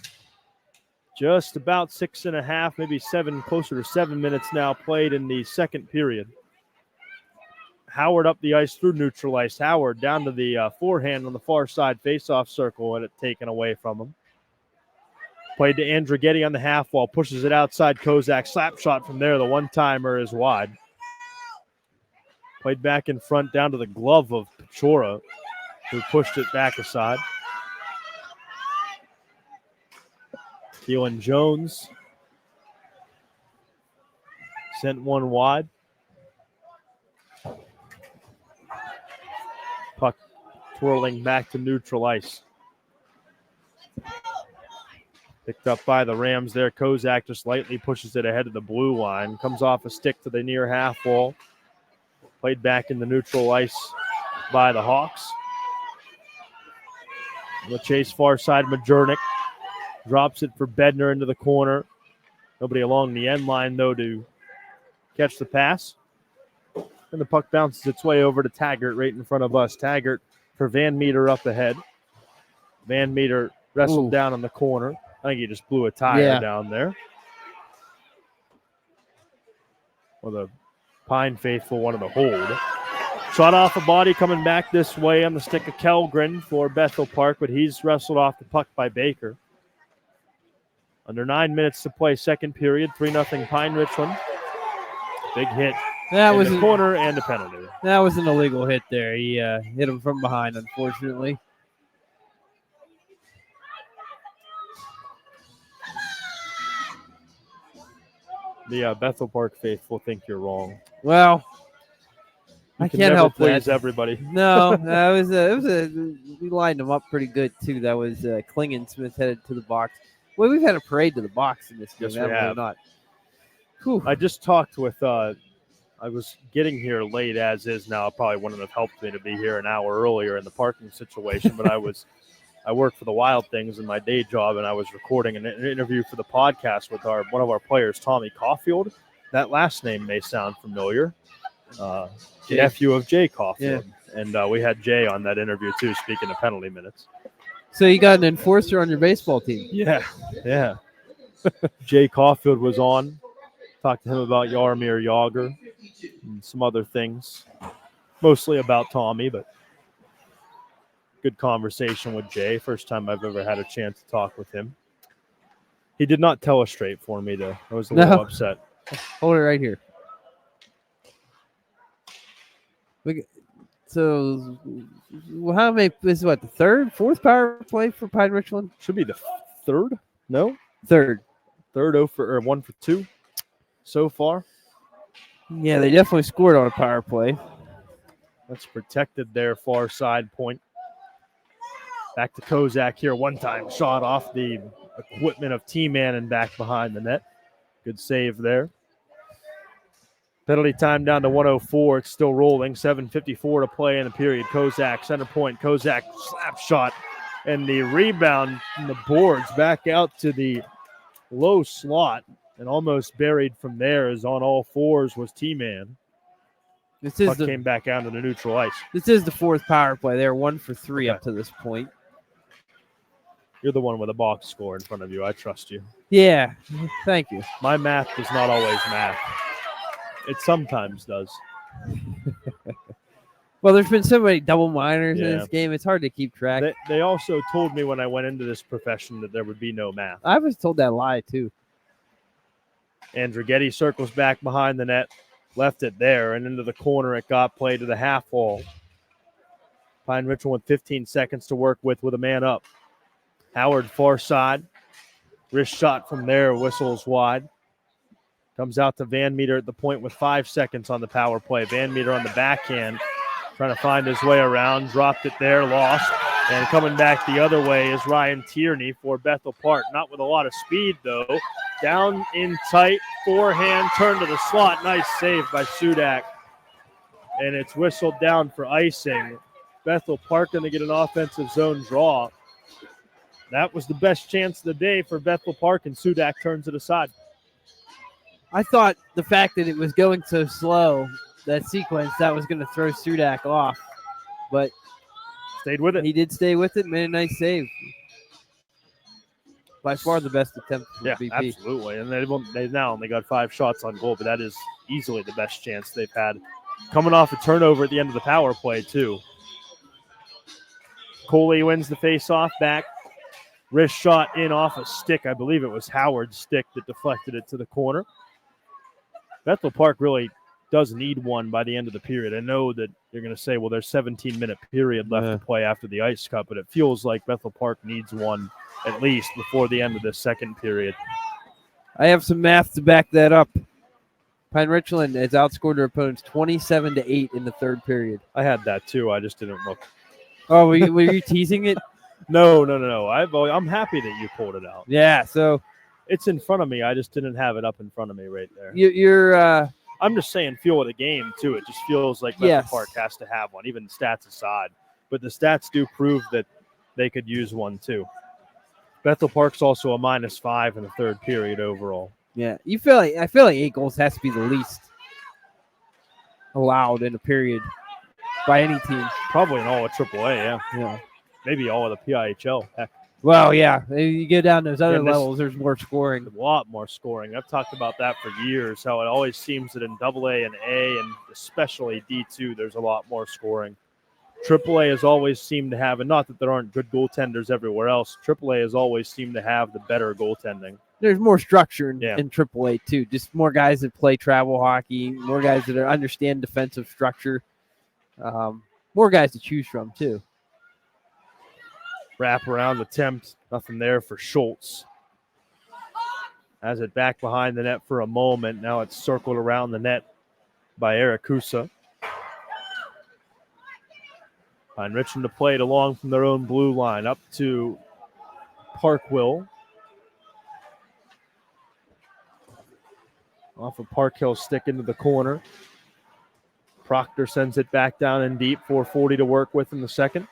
Just about 6.5, maybe 7, closer to 7 minutes now played in the second period. Howard up the ice through neutral ice. Howard down to the forehand on the far side face-off circle and it taken away from him. Played to Andrighetti on the half wall, pushes it outside Kozak. Slap shot from there. The one-timer is wide. Played back in front down to the glove of Pechora, who pushed it back aside. Keelan Jones sent one wide. Puck twirling back to neutral ice. Picked up by the Rams there. Kozak just lightly pushes it ahead of the blue line. Comes off a stick to the near half wall. Played back in the neutral ice by the Hawks. The chase far side, Majernik drops it for Bednar into the corner. Nobody along the end line, though, to catch the pass. And the puck bounces its way over to Taggart right in front of us. Taggart for Van Meter up ahead. Van Meter wrestled down in the corner. I think he just blew a tire down there. Well, the Pine faithful wanted to hold. Shot off a body coming back this way on the stick of Kellgren for Bethel Park, but he's wrestled off the puck by Baker. Under 9 minutes to play, second period, 3-0 Pine Richland. Big hit That in was the corner and a penalty. That was an illegal hit there. He hit him from behind, unfortunately. The Bethel Park faithful think you're wrong. Well, You I can can't never help please that. everybody. No, we lined them up pretty good too. That was Klingensmith headed to the box. Well, we've had a parade to the box in this game. Yes, we haven't have. Not. I just talked with, I was getting here late as is now. It probably wouldn't have helped me to be here an hour earlier in the parking situation, but I work for the Wild Things in my day job, and I was recording an interview for the podcast with one of our players, Tommy Caulfield. That last name may sound familiar. Nephew of Jay Caulfield. Yeah. And we had Jay on that interview too, speaking of penalty minutes. So you got an enforcer on your baseball team? Yeah. Jay Caulfield was on. Talked to him about Yarmir Yager and some other things, mostly about Tommy, but good conversation with Jay. First time I've ever had a chance to talk with him. He did not tell us straight for me, though. I was a little upset. Hold it right here. So, how many? This is what, the fourth power play for Pine Richland? Should be the third. No, third. 1 for 2 so far. Yeah, they definitely scored on a power play. That's protected there, far side point. Back to Kozak here. One time shot off the equipment of T-Man and back behind the net. Good save there. Penalty time down to 1:04. It's still rolling. 7:54 to play in the period. Kozak, center point. Kozak, slap shot. And the rebound from the boards back out to the low slot. And almost buried from there is on all fours was T-Man. Puck came back out to the neutral ice. This is the fourth power play. They're 1 for 3 up to this point. You're the one with a box score in front of you. I trust you. Yeah, thank you. My math does not always math. It sometimes does. Well, there's been so many double minors in this game. It's hard to keep track. They also told me when I went into this profession that there would be no math. I was told that lie, too. Andrighetti circles back behind the net, left it there, and into the corner it got played to the half wall. Pine Richland with 15 seconds to work with a man up. Howard far side. Wrist shot from there, whistles wide. Comes out to Van Meter at the point with 5 seconds on the power play. Van Meter on the backhand, trying to find his way around. Dropped it there, lost. And coming back the other way is Ryan Tierney for Bethel Park. Not with a lot of speed, though. Down in tight, forehand, turn to the slot. Nice save by Sudak. And it's whistled down for icing. Bethel Park going to get an offensive zone draw. That was the best chance of the day for Bethel Park, and Sudak turns it aside. I thought the fact that it was going so slow, that sequence, that was going to throw Sudak off. But stayed with it. He did stay with it, made a nice save. By far the best attempt for BP. Absolutely. And they've now only got 5 shots on goal, but that is easily the best chance they've had. Coming off a turnover at the end of the power play, too. Coley wins the faceoff back. Wrist shot in off a stick. I believe it was Howard's stick that deflected it to the corner. Bethel Park really does need one by the end of the period. I know that you're going to say, well, there's 17-minute period left to play after the Ice Cup, but it feels like Bethel Park needs one at least before the end of the second period. I have some math to back that up. Pine Richland has outscored their opponents 27-8 in the third period. I had that too. I just didn't look. Oh, were you teasing it? No. I'm happy that you pulled it out. Yeah, so it's in front of me. I just didn't have it up in front of me right there. You're I'm just saying feel of the game too. It just feels like Bethel Park has to have one, even stats aside. But the stats do prove that they could use one too. Bethel Park's also a -5 in the third period overall. Yeah, I feel like 8 goals has to be the least allowed in a period by any team. Probably in all of AAA, yeah. Maybe all of the PIHL. Heck. Well, yeah. You get down those other levels, there's more scoring. A lot more scoring. I've talked about that for years, how it always seems that in AA and A, and especially D2, there's a lot more scoring. AAA has always seemed to have, and not that there aren't good goaltenders everywhere else, AAA has always seemed to have the better goaltending. There's more structure in AAA, too. Just more guys that play travel hockey, more guys that understand defensive structure, more guys to choose from, too. Wrap around attempt, nothing there for Schultz. Has it back behind the net for a moment. Now it's circled around the net by Aracusa. Pine Richland to play it along from their own blue line up to Parkville. Off of Park-Hill stick into the corner. Proctor sends it back down in deep. 4:40 to work with in the second.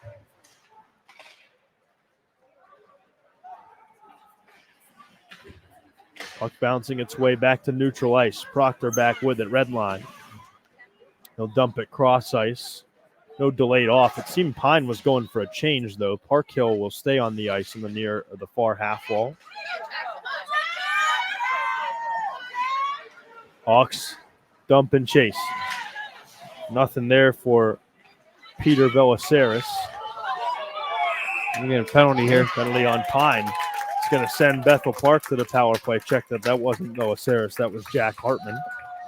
Puck bouncing its way back to neutral ice. Proctor back with it, red line. He'll dump it cross ice. No delayed off. It seemed Pine was going for a change, though. Park-Hill will stay on the ice in the far half wall. Hawks dump and chase. Nothing there for Peter Velaceris. We get a penalty here. Penalty on Pine. It's going to send Bethel Park to the power play. Check that wasn't Velaceris. That was Jack Hartman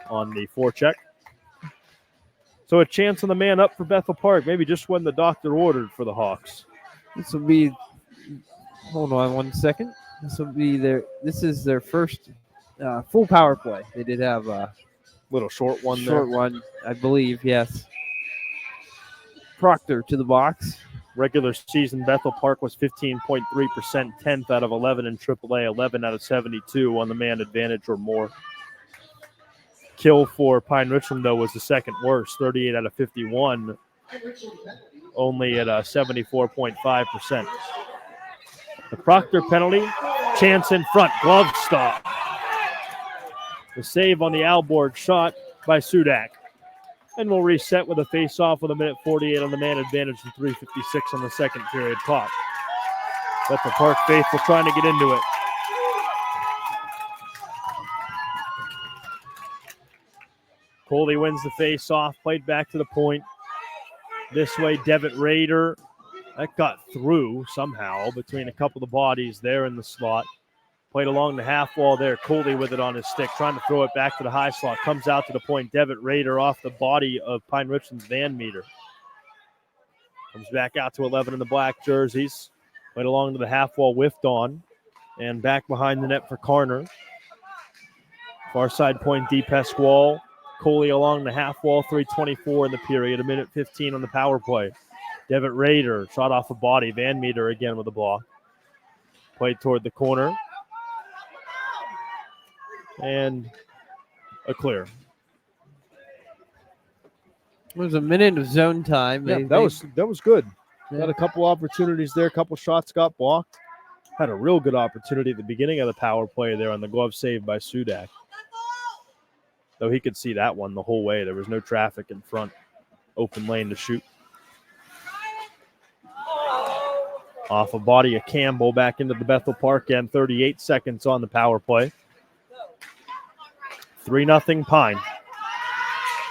on the forecheck. So a chance on the man up for Bethel Park. Maybe just when the doctor ordered for the Hawks. This will be. Hold on 1 second. This is their first full power play. They did have a little short one. Short one, I believe. Yes. Proctor to the box. Regular season, Bethel Park was 15.3%, 10th out of 11 in AAA, 11 out of 72 on the man advantage or more. Kill for Pine Richland, though, was the second worst, 38 out of 51, only at 74.5%. The Proctor penalty, chance in front, glove stop. The save on the Alborg shot by Sudak. And we'll reset with a face-off with 1:48 on the man advantage and 3:56 on the second period clock. Bethel Park faithful trying to get into it. Coley wins the face-off, played back to the point. This way, Devitt Rader. That got through somehow between a couple of bodies there in the slot. Played along the half wall there. Coley with it on his stick, trying to throw it back to the high slot. Comes out to the point. Devitt Rader off the body of Pine Richland's Van Meter. Comes back out to 11 in the black jerseys. Played along to the half wall, whiffed on. And back behind the net for Carner. Far side point, deep Pasquale. Coley along the half wall, 3:24 in the period. 1:15 on the power play. Devitt Rader shot off a body. Van Meter again with a block. Played toward the corner. And a clear. It was a minute of zone time. Yeah, that was good. Had a couple opportunities there. A couple shots got blocked. Had a real good opportunity at the beginning of the power play there on the glove save by Sudak. Though he could see that one the whole way. There was no traffic in front. Open lane to shoot. Off a body of Campbell back into the Bethel Park end. 38 seconds on the power play. 3-0 Pine.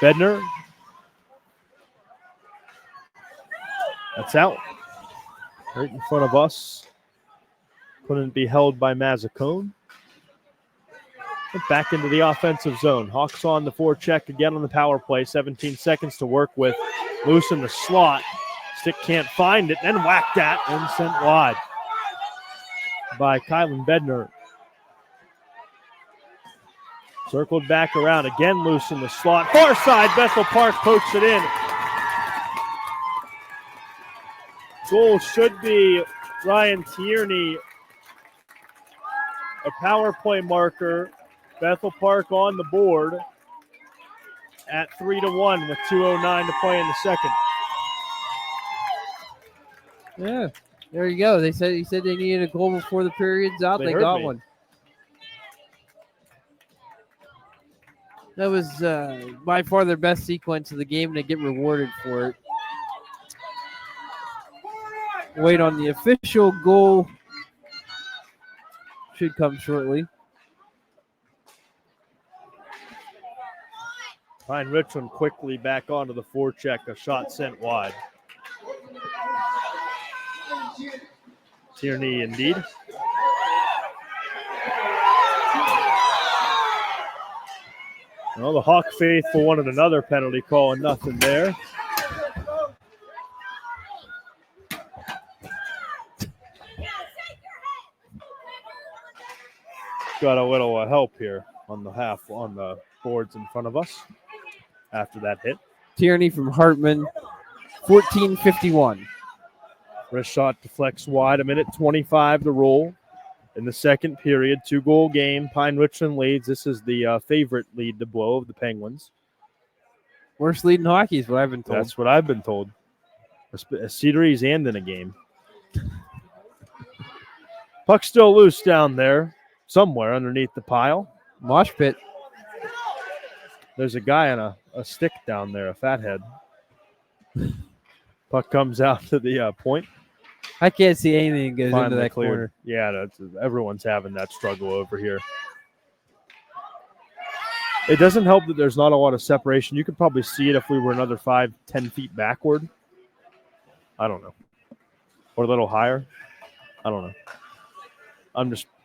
Bednar. That's out. Right in front of us. Couldn't be held by Mazzacone. Back into the offensive zone. Hawks on the forecheck again on the power play. 17 seconds to work with. Loose in the slot. Stick can't find it. Then whacked at and sent wide by Kylan Bedner. Circled back around. Again loose in the slot. Far side. Bethel Park pokes it in. Goal should be Ryan Tierney. A power play marker. Bethel Park on the board at 3-1 with 2:09 to play in the second. Yeah, there you go. He said they needed a goal before the period's out. They got one. That was by far their best sequence of the game, and they get rewarded for it. Wait on the official goal. Should come shortly. Pine Richland quickly back onto the forecheck. A shot sent wide. Tierney indeed. Well, the Hawk faithful wanted another penalty call and nothing there. Got a little help here on the boards in front of us after that hit. Tierney from Hartman, 14:51. Wrist shot deflects wide. 1:25 to roll in the second period. 2-goal game. Pine Richland leads. This is the favorite lead to blow of the Penguins. Worst lead in hockey is what I've been told. That's what I've been told. A series and in a game. Puck's still loose down there. Somewhere underneath the pile. Mosh pit. There's a guy on a stick down there, a fathead. Puck comes out to the point. I can't see anything that goes Finally into that cleared. corner. Yeah, everyone's having that struggle over here. It doesn't help that there's not a lot of separation. You could probably see it if we were another 5-10 feet backward. I don't know. Or a little higher. I don't know.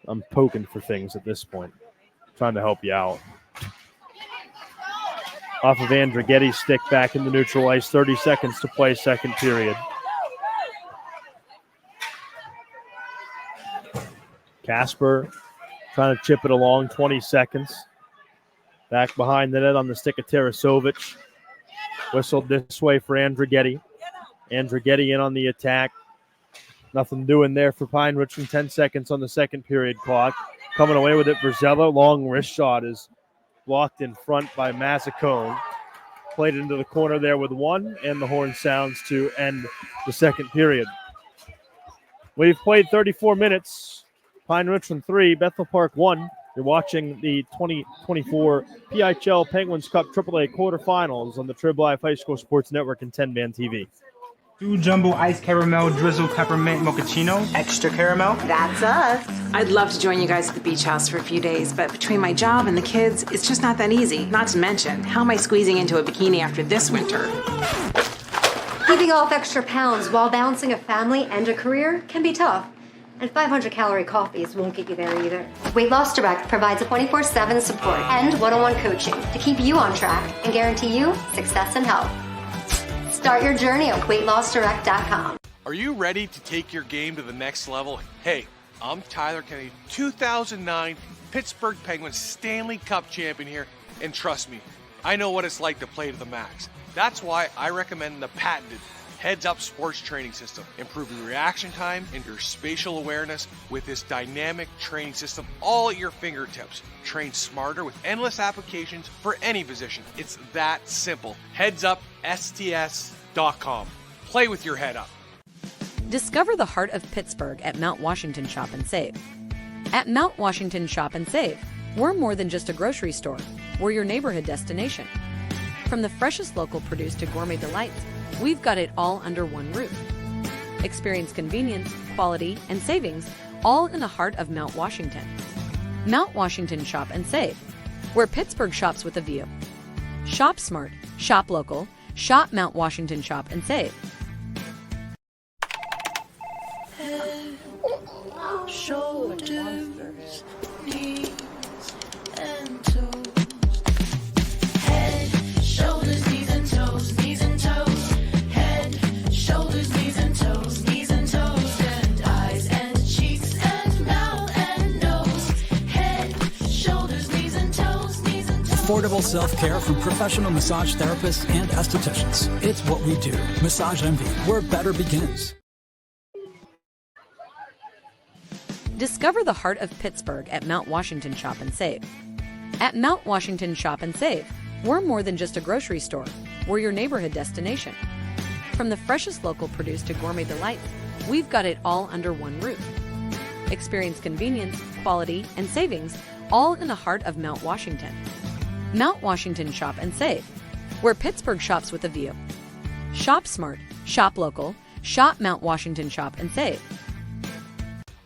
I'm poking for things at this point. Trying to help you out. Off of Andrighetti's stick back in the neutral ice. 30 seconds to play second period. Casper trying to chip it along. 20 seconds. Back behind the net on the stick of Tarasovic. Whistled this way for Andrighetti. Andrighetti in on the attack. Nothing doing there for Pine Richland. 10 seconds on the second period clock. Coming away with it, Verzella. Long wrist shot is blocked in front by Mazzacone. Played into the corner there with one, and the horn sounds to end the second period. We've played 34 minutes. Pine Richland 3, Bethel Park 1. You're watching the 2024 PIHL Penguins Cup AAA quarterfinals on the Trib Live High School Sports Network and 10-man TV. 2 jumbo ice caramel drizzle peppermint mochaccino, extra caramel. That's us. I'd love to join you guys at the beach house for a few days, but between my job and the kids, it's just not that easy. Not to mention, how am I squeezing into a bikini after this winter? Keeping off extra pounds while balancing a family and a career can be tough. And 500-calorie coffees won't get you there either. Weight Loss Direct provides a 24/7 support and one-on-one coaching to keep you on track and guarantee you success and health. Start your journey at weightlossdirect.com. Are you ready to take your game to the next level? Hey, I'm Tyler Kennedy, 2009 Pittsburgh Penguins Stanley Cup champion here, and trust me, I know what it's like to play to the max. That's why I recommend the patented Heads-Up Sports Training System, improving reaction time and your spatial awareness with this dynamic training system all at your fingertips. Train smarter with endless applications for any position. It's that simple. HeadsUpSTS.com. Play with your head up. Discover the heart of Pittsburgh at Mount Washington Shop and Save. At Mount Washington Shop and Save, we're more than just a grocery store. We're your neighborhood destination. From the freshest local produce to gourmet delights, we've got it all under one roof. Experience convenience, quality, and savings, all in the heart of Mount Washington. Mount Washington Shop and Save, where Pittsburgh shops with a view. Shop smart, shop local, shop Mount Washington Shop and Save. Head, shoulders, knees, and Affordable self-care from professional massage therapists and estheticians. It's what we do. Massage Envy, where better begins. Discover the heart of Pittsburgh at Mount Washington Shop and Save. At Mount Washington Shop and Save, we're more than just a grocery store. We're your neighborhood destination. From the freshest local produce to gourmet delights, we've got it all under one roof. Experience convenience, quality, and savings all in the heart of Mount Washington. Mount Washington Shop and Save, where Pittsburgh shops with a view. Shop smart, shop local, shop Mount Washington Shop and Save.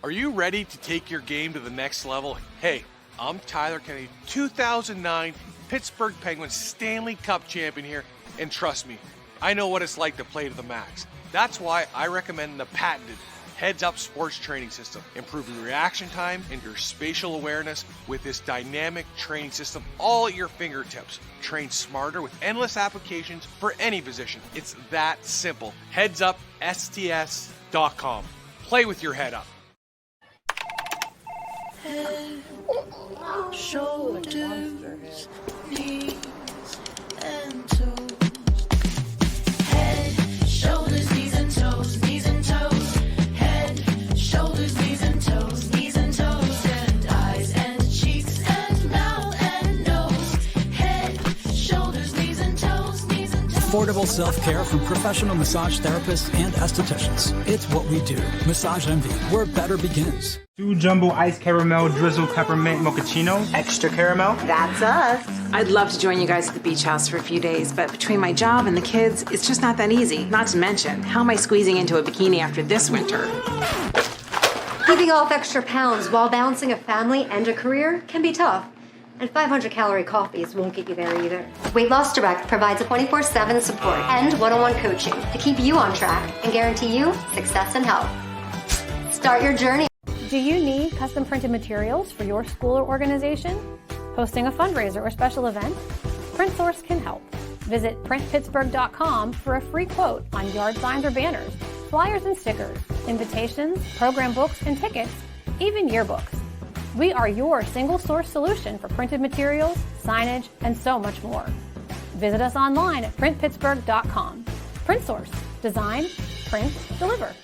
Are you ready to take your game to the next level? Hey, I'm Tyler Kennedy, 2009 Pittsburgh Penguins Stanley Cup champion here, and trust me, I know what it's like to play to the max. That's why I recommend the patented Heads Up Sports Training System. Improve your reaction time and your spatial awareness with this dynamic training system all at your fingertips. Train smarter with endless applications for any position. It's that simple. HeadsUpSTS.com. Play with your head up. Head, shoulders, knees, and toes. Head, shoulders, knees and toes, knees and toes. Head, shoulders, knees and toes, knees and toes. And eyes and cheeks and mouth and nose. Head, shoulders, knees and toes, knees and toes. Affordable self-care from professional massage therapists and estheticians. It's what we do. Massage Envy, where better begins. 2 jumbo iced caramel drizzle peppermint mochaccino, extra caramel. That's us. I'd love to join you guys at the beach house for a few days, but between my job and the kids, it's just not that easy. Not to mention, how am I squeezing into a bikini after this winter? Keeping off extra pounds while balancing a family and a career can be tough. And 500-calorie coffees won't get you there either. Weight Loss Direct provides a 24/7 support and one-on-one coaching to keep you on track and guarantee you success and health. Start your journey. Do you need custom printed materials for your school or organization? Hosting a fundraiser or special event? PrintSource can help. Visit printpittsburgh.com for a free quote on yard signs or banners, flyers and stickers, invitations, program books and tickets, even yearbooks. We are your single source solution for printed materials, signage, and so much more. Visit us online at printpittsburgh.com. PrintSource. Design, print, deliver.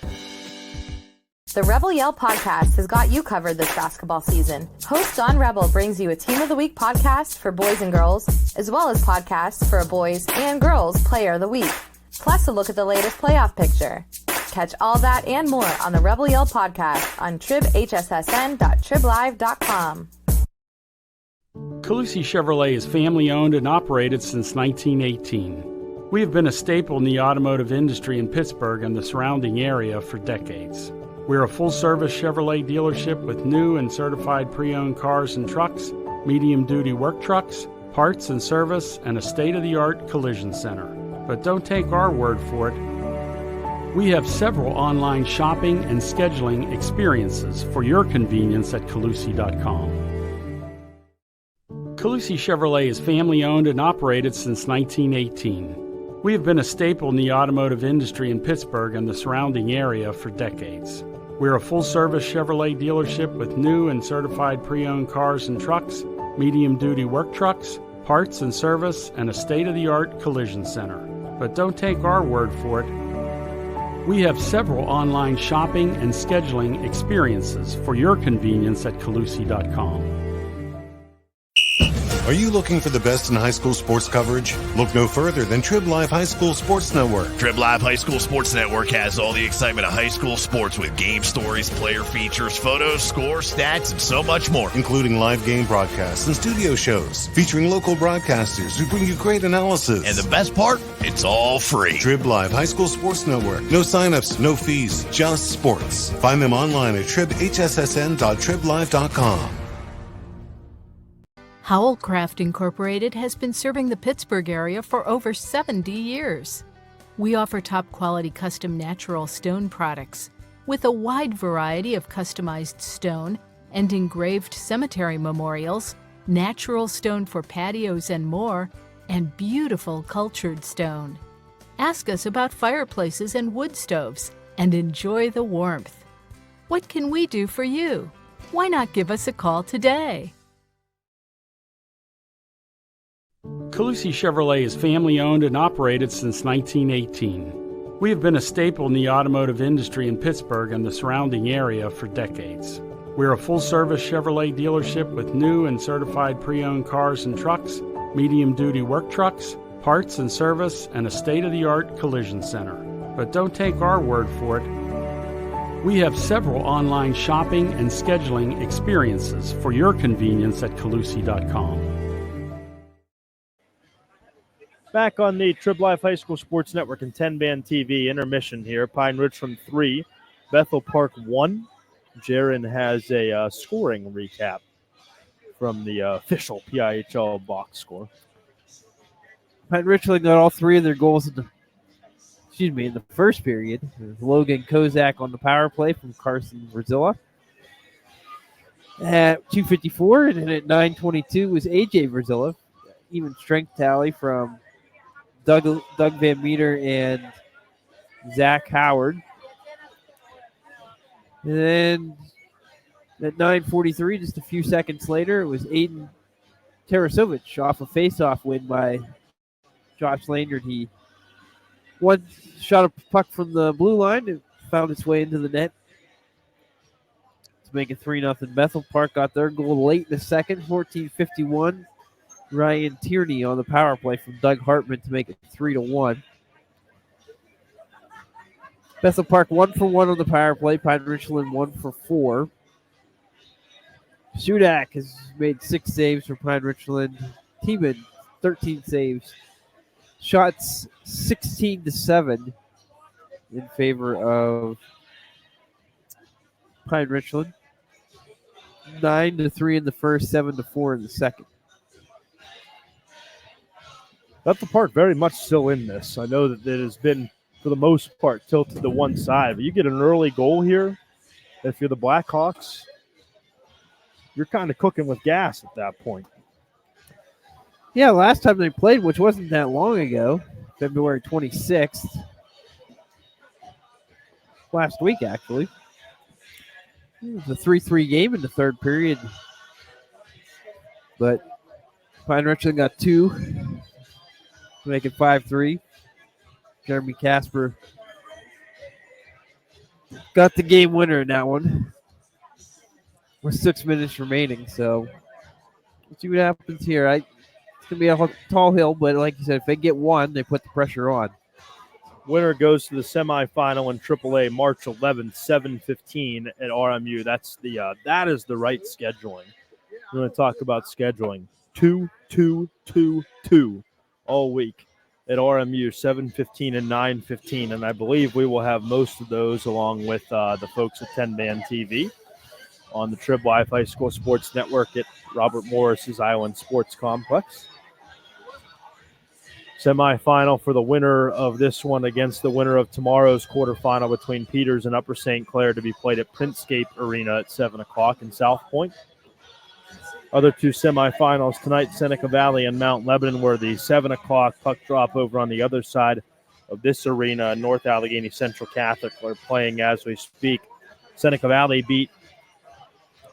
The Rebel Yell podcast has got you covered this basketball season. Host Don Rebel brings you a Team of the Week podcast for boys and girls, as well as podcasts for a boys and girls Player of the Week, plus a look at the latest playoff picture. Catch all that and more on the Rebel Yell podcast on tribhssn.triblive.com. Calusi Chevrolet is family-owned and operated since 1918. We have been a staple in the automotive industry in Pittsburgh and the surrounding area for decades. We're a full-service Chevrolet dealership with new and certified pre-owned cars and trucks, medium-duty work trucks, parts and service, and a state-of-the-art collision center. But don't take our word for it. We have several online shopping and scheduling experiences for your convenience at Calusi.com. Calusi Chevrolet is family-owned and operated since 1918. We have been a staple in the automotive industry in Pittsburgh and the surrounding area for decades. We're a full-service Chevrolet dealership with new and certified pre-owned cars and trucks, medium-duty work trucks, parts and service, and a state-of-the-art collision center. But don't take our word for it. We have several online shopping and scheduling experiences for your convenience at Calusi.com. Are you looking for the best in high school sports coverage? Look no further than Trib Live High School Sports Network. Trib Live High School Sports Network has all the excitement of high school sports with game stories, player features, photos, scores, stats, and so much more. Including live game broadcasts and studio shows featuring local broadcasters who bring you great analysis. And the best part? It's all free. Trib Live High School Sports Network. No signups, no fees, just sports. Find them online at tribhssn.triblive.com. Howelcraft Incorporated has been serving the Pittsburgh area for over 70 years. We offer top-quality custom natural stone products with a wide variety of customized stone and engraved cemetery memorials, natural stone for patios and more, and beautiful cultured stone. Ask us about fireplaces and wood stoves and enjoy the warmth. What can we do for you? Why not give us a call today? Calusi Chevrolet is family-owned and operated since 1918. We have been a staple in the automotive industry in Pittsburgh and the surrounding area for decades. We're a full-service Chevrolet dealership with new and certified pre-owned cars and trucks, medium-duty work trucks, parts and service, and a state-of-the-art collision center. But don't take our word for it. We have several online shopping and scheduling experiences for your convenience at Calusi.com. Back on the Trib Life High School Sports Network and 10-band TV intermission here. Pine Richland 3, Bethel Park 1. Jaron has a scoring recap from the official PIHL box score. Pine Richland got all three of their goals in the first period. Logan Kozak on the power play from Carson Brazilla at 2:54, and then at 9:22 was AJ Brazilla. Even strength tally from Doug Van Meter and Zach Howard. And then at 9:43, just a few seconds later, it was Aiden Tarasovich off a face-off win by Josh Lanyard. He shot a puck from the blue line and found its way into the net to make it 3-0. Bethel Park got their goal late in the second, 14:51. Ryan Tierney on the power play from Doug Hartman to make it 3-1. Bethel Park 1 for 1 on the power play. Pine Richland 1 for 4. Shudak has made 6 saves for Pine Richland. Tiemann 13 saves. Shots 16-7 in favor of Pine Richland. 9-3 in the first, 7-4 in the second. Bethel Park very much still in this. I know that it has been, for the most part, tilted to one side. But you get an early goal here. If you're the Blackhawks, you're kind of cooking with gas at that point. Yeah, last time they played, which wasn't that long ago, February 26th. Last week, actually. It was a 3-3 game in the third period. But Pine Richland got 2 to make it 5-3. Jeremy Casper got the game winner in that one with 6 minutes remaining. So we'll see what happens here. It's going to be a tall hill, but like you said, if they get one, they put the pressure on. Winner goes to the semifinal in AAA March 11th, 7:15 at RMU. That is the right scheduling. We're going to talk about scheduling. 2-2-2-2 all week at RMU, 7:15 and 9:15, and I believe we will have most of those along with the folks at 10-band TV on the Trib Life High School Sports Network at Robert Morris's Island Sports Complex. Semifinal for the winner of this one against the winner of tomorrow's quarterfinal between Peters and Upper St. Clair to be played at Printscape Arena at 7 o'clock in South Point. Other 2 semifinals tonight, Seneca Valley and Mount Lebanon, where the 7 o'clock puck drop over on the other side of this arena. North Allegheny Central Catholic are playing as we speak. Seneca Valley beat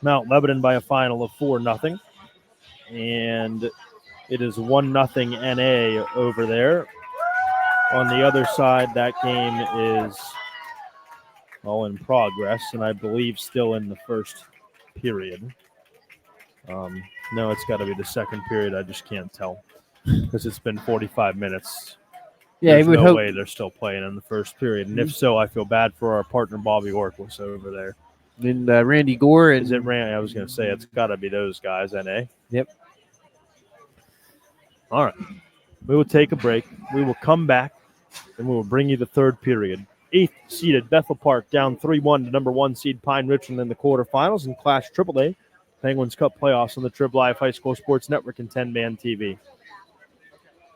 Mount Lebanon by a final of 4-0. And it is 1-0 NA over there. On the other side, that game is all in progress, and I believe still in the first period. No, it's got to be the second period. I just can't tell because it's been 45 minutes. Yeah, there's no way they're still playing in the first period. And if so, I feel bad for our partner Bobby Orquist over there. And Randy Gore. Is it Randy? I was going to say it's got to be those guys, NA. Yep. All right. We will take a break. We will come back, and we will bring you the third period. 8th seeded Bethel Park down 3-1 to number 1 seed Pine Richland in the quarterfinals in Class AAA Penguins Cup playoffs on the Trib Live High School Sports Network and 10-band TV.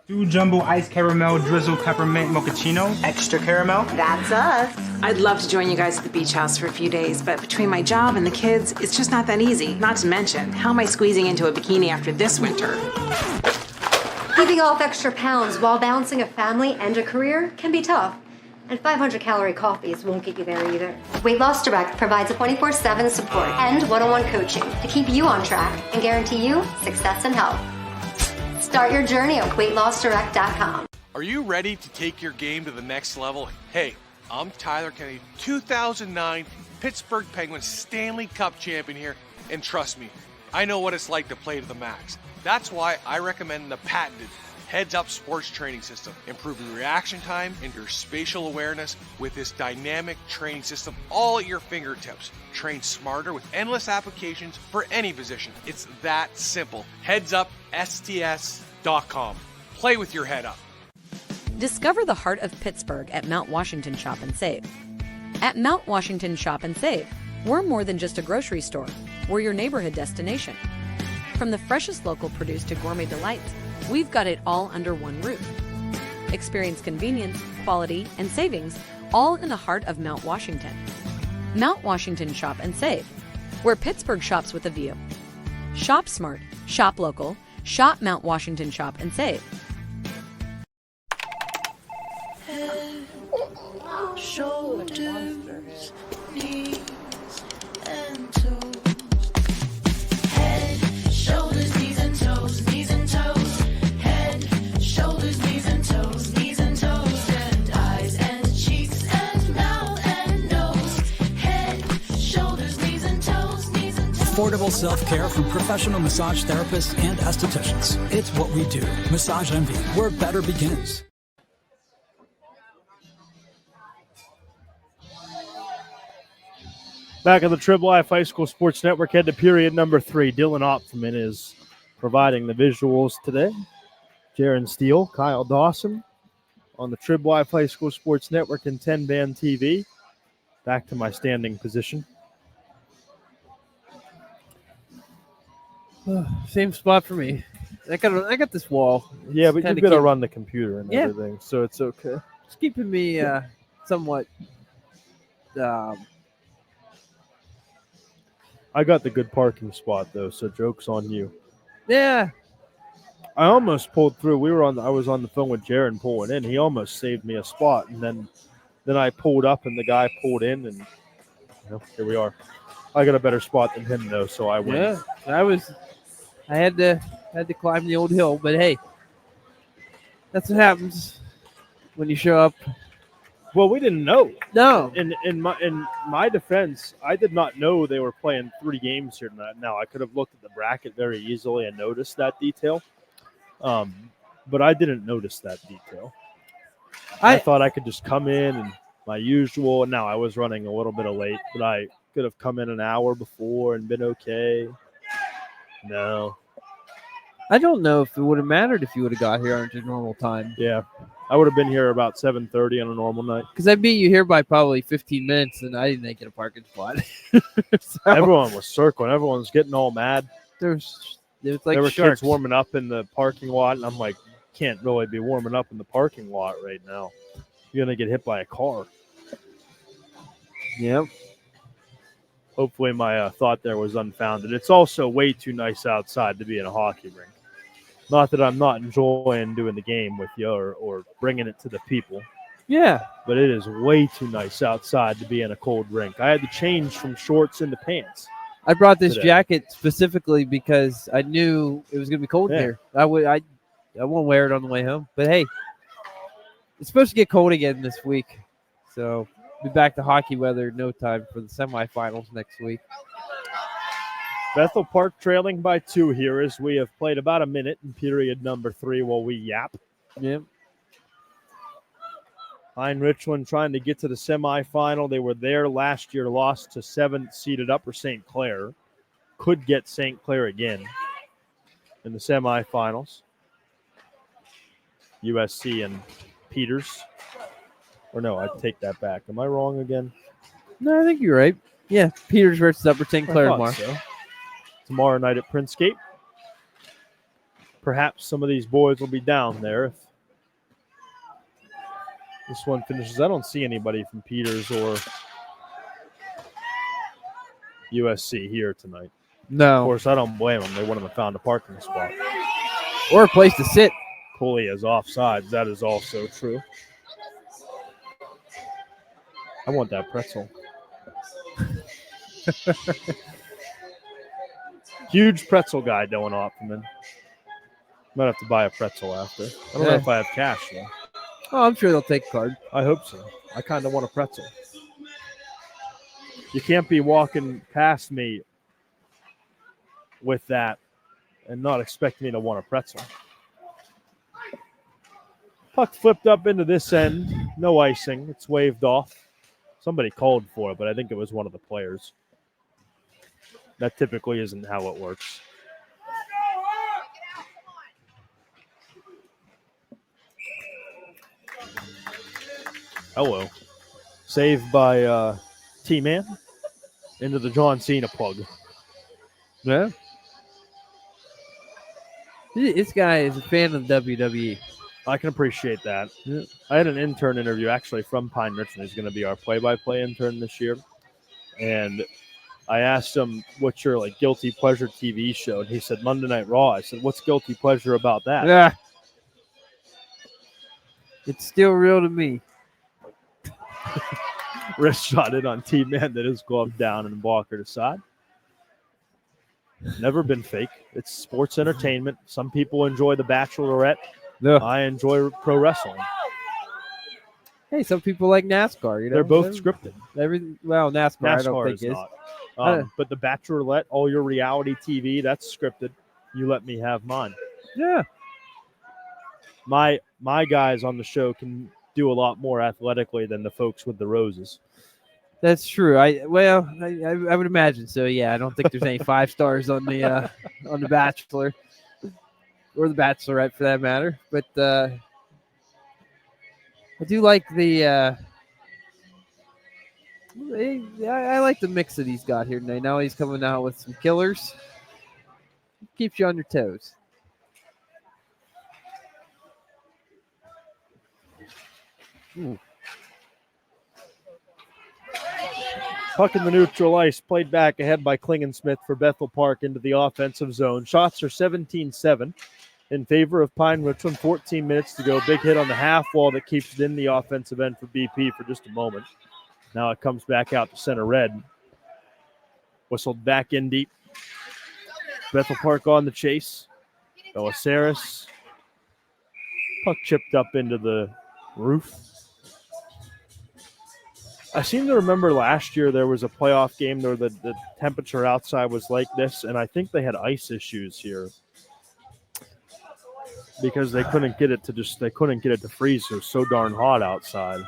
2 jumbo ice caramel drizzle peppermint mochaccino, extra caramel. That's us. I'd love to join you guys at the beach house for a few days, but between my job and the kids, it's just not that easy. Not to mention, how am I squeezing into a bikini after this winter? Keeping off extra pounds while balancing a family and a career can be tough. And 500-calorie coffees won't get you there either. Weight Loss Direct provides a 24/7 support and one-on-one coaching to keep you on track and guarantee you success and health. Start your journey at weightlossdirect.com. Are you ready to take your game to the next level? Hey, I'm Tyler Kennedy, 2009 Pittsburgh Penguins Stanley Cup champion here, and trust me, I know what it's like to play to the max. That's why I recommend the patented Heads Up Sports Training System. Improve your reaction time and your spatial awareness with this dynamic training system all at your fingertips. Train smarter with endless applications for any position. It's that simple. HeadsUpSTS.com. Play with your head up. Discover the heart of Pittsburgh at Mount Washington Shop and Save. At Mount Washington Shop and Save, we're more than just a grocery store. We're your neighborhood destination. From the freshest local produce to gourmet delights, we've got it all under one roof. Experience convenience, quality, and savings all in the heart of Mount Washington. Mount Washington Shop and Save, where Pittsburgh shops with a view. Shop smart, shop local, shop Mount Washington Shop and Save. Shoulders, knees, and toes. Head, shoulders, knees, and toes. Knees and toes. Head, shoulders, knees, and toes. Knees and toes. And eyes and cheeks and mouth and nose. Head, shoulders, knees, and toes. Knees and toes. Affordable self-care from professional massage therapists and estheticians. It's what we do. Massage Envy, where better begins. Back at the Trib Life High School Sports Network, head to period number 3. Dylan Opferman is providing the visuals today. Jaron Steele, Kyle Dawson on the Trib Life High School Sports Network and 10-band TV. Back to my standing position. Same spot for me. I got this wall. Yeah, but you've got to run the computer and everything, so it's okay. It's keeping me somewhat. I got the good parking spot though, so joke's on you. Yeah. I almost pulled through. I was on the phone with Jaron pulling in. He almost saved me a spot, and then I pulled up and the guy pulled in, and here we are. I got a better spot than him though, so I win. Yeah, I had to climb the old hill, but hey, that's what happens when you show up. Well, we didn't know. No. In my defense, I did not know they were playing 3 games here tonight. Now, I could have looked at the bracket very easily and noticed that detail, but I didn't notice that detail. I thought I could just come in and my usual, and now I was running a little bit late, but I could have come in an hour before and been okay. No. I don't know if it would have mattered if you would have got here on your normal time. Yeah. I would have been here about 7:30 on a normal night. Because I beat you here by probably 15 minutes, and I didn't get a parking spot. So, everyone was circling. Everyone was getting all mad. There were kids warming up in the parking lot, and I'm like, can't really be warming up in the parking lot right now. You're going to get hit by a car. Yep. Hopefully my thought there was unfounded. It's also way too nice outside to be in a hockey rink. Not that I'm not enjoying doing the game with you or bringing it to the people. Yeah. But it is way too nice outside to be in a cold rink. I had to change from shorts into pants. I brought this today. jacket specifically because I knew it was going to be cold here. I won't wear it on the way home. But, hey, it's supposed to get cold again this week. So, be back to hockey weather in no time for the semifinals next week. Bethel Park trailing by 2 here as we have played about a minute in period number 3 while we yap. Yep. Pine Richland trying to get to the semifinal. They were there last year, lost to 7th seeded Upper St. Clair. Could get St. Clair again in the semifinals. USC and Peters. Or no, I take that back. Am I wrong again? No, I think you're right. Yeah, Peters versus Upper St. Clair tomorrow. So. Tomorrow night at Prince Gate. Perhaps some of these boys will be down there if this one finishes. I don't see anybody from Peters or USC here tonight. No. Of course, I don't blame them. They wouldn't have found a parking spot. Or a place to sit. Cooley is offsides. That is also true. I want that pretzel. Huge pretzel guy, Dylan Opferman. Might have to buy a pretzel after. I don't know if I have cash, though. Oh, I'm sure they'll take a card. I hope so. I kind of want a pretzel. You can't be walking past me with that and not expect me to want a pretzel. Puck flipped up into this end. No icing. It's waved off. Somebody called for it, but I think it was one of the players. That typically isn't how it works. Hello. Saved by T-Man into the John Cena plug. Yeah. This guy is a fan of WWE. I can appreciate that. Yeah. I had an intern interview actually from Pine Richland. He's going to be our play-by-play intern this year. And I asked him, what's your like guilty pleasure TV show? And he said, Monday Night Raw. I said, what's guilty pleasure about that? Yeah. It's still real to me. Wrist shot it on T-Man that his glove down and Walker aside. Never been fake. It's sports entertainment. Some people enjoy The Bachelorette. No. I enjoy pro wrestling. Hey, some people like NASCAR. You know, they're both scripted. Well, NASCAR I don't think is not. But The Bachelorette, all your reality TV, that's scripted. You let me have mine. Yeah. My guys on the show can do a lot more athletically than the folks with the roses. That's true. I would imagine so. Yeah, I don't think there's any 5 stars on the Bachelor or the Bachelorette for that matter. But I do like I like the mix that he's got here tonight. Now he's coming out with some killers. Keeps you on your toes. Ooh. Puck in the neutral ice, played back ahead by Klingensmith for Bethel Park into the offensive zone. Shots are 17-7 in favor of Pine Richland. 14 minutes to go. Big hit on the half wall that keeps it in the offensive end for BP for just a moment. Now it comes back out to center red. Whistled back in deep. Bethel Park on the chase. Belisaris. Puck chipped up into the roof. I seem to remember last year there was a playoff game where the temperature outside was like this, and I think they had ice issues here because they couldn't get it to freeze. It was so darn hot outside.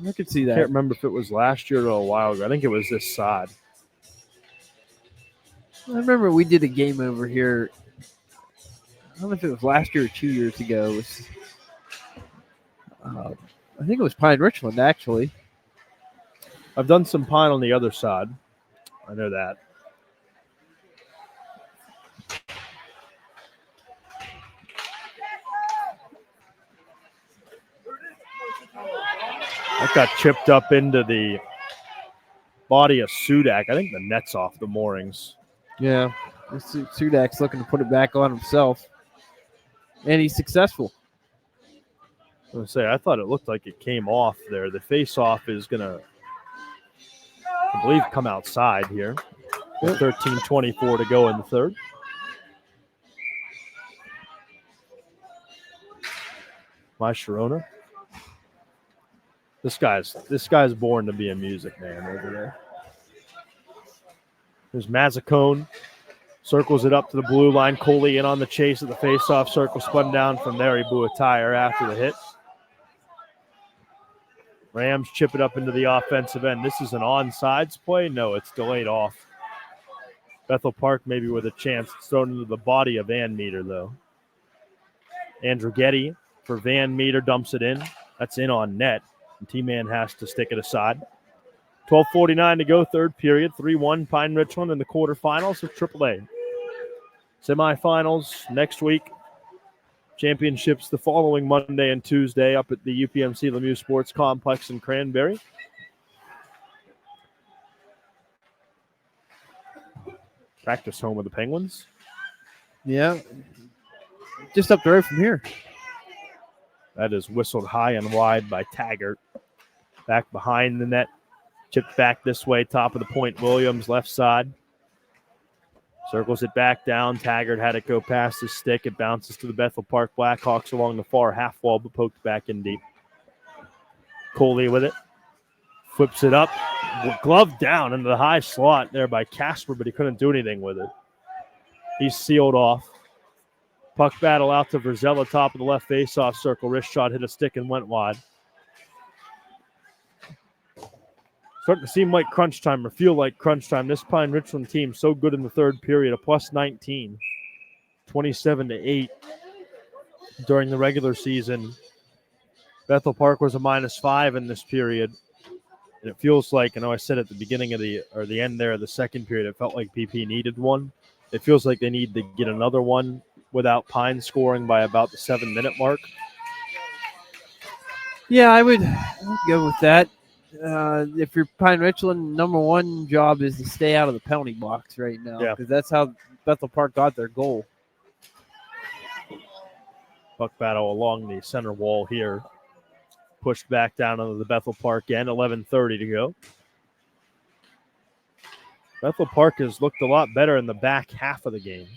I could see that. I can't remember if it was last year or a while ago. I think it was this side. I remember we did a game over here. I don't know if it was last year or 2 years ago. It was, I think it was Pine Richland, actually. I've done some Pine on the other side. I know that. That got chipped up into the body of Sudak. I think the net's off the moorings. Yeah. Sudak's looking to put it back on himself. And he's successful. I was going to say, I thought it looked like it came off there. The face-off is going to, I believe, come outside here. 13:24 to go in the third. My Sharona. This guy's born to be a music man over there. There's Mazzacone. Circles it up to the blue line. Coley in on the chase at the face-off circle. Spun down from there. He blew a tire after the hit. Rams chip it up into the offensive end. This is an onside play. No, it's delayed off. Bethel Park maybe with a chance. It's thrown into the body of Van Meter, though. Andrew Getty for Van Meter dumps it in. That's in on net. And T-Man has to stick it aside. 12:49 to go, third period. 3-1 Pine Richland in the quarterfinals of AAA. Semifinals next week. Championships the following Monday and Tuesday up at the UPMC Lemieux Sports Complex in Cranberry. Practice home of the Penguins. Yeah. Just up the road from here. That is whistled high and wide by Taggart. Back behind the net. Chipped back this way, top of the point. Williams, left side. Circles it back down. Taggart had it go past his stick. It bounces to the Bethel Park Blackhawks along the far half wall, but poked back in deep. Coley with it. Flips it up. Glove down into the high slot there by Casper, but he couldn't do anything with it. He's sealed off. Puck battle out to Verzella, top of the left face-off circle. Wrist shot hit a stick and went wide. Starting to seem like crunch time or feel like crunch time. This Pine Richland team so good in the third period, a plus 19, 27-8 during the regular season. Bethel Park was a -5 in this period. And it feels like, I know I said at the beginning of the end there of the second period, it felt like PP needed one. It feels like they need to get another one without Pine scoring by about the 7-minute mark. Yeah, I would go with that. If you're Pine Richland, number one job is to stay out of the penalty box right now, because that's how Bethel Park got their goal. Puck battle along the center wall here. Pushed back down onto the Bethel Park end. 11:30 to go. Bethel Park has looked a lot better in the back half of the game,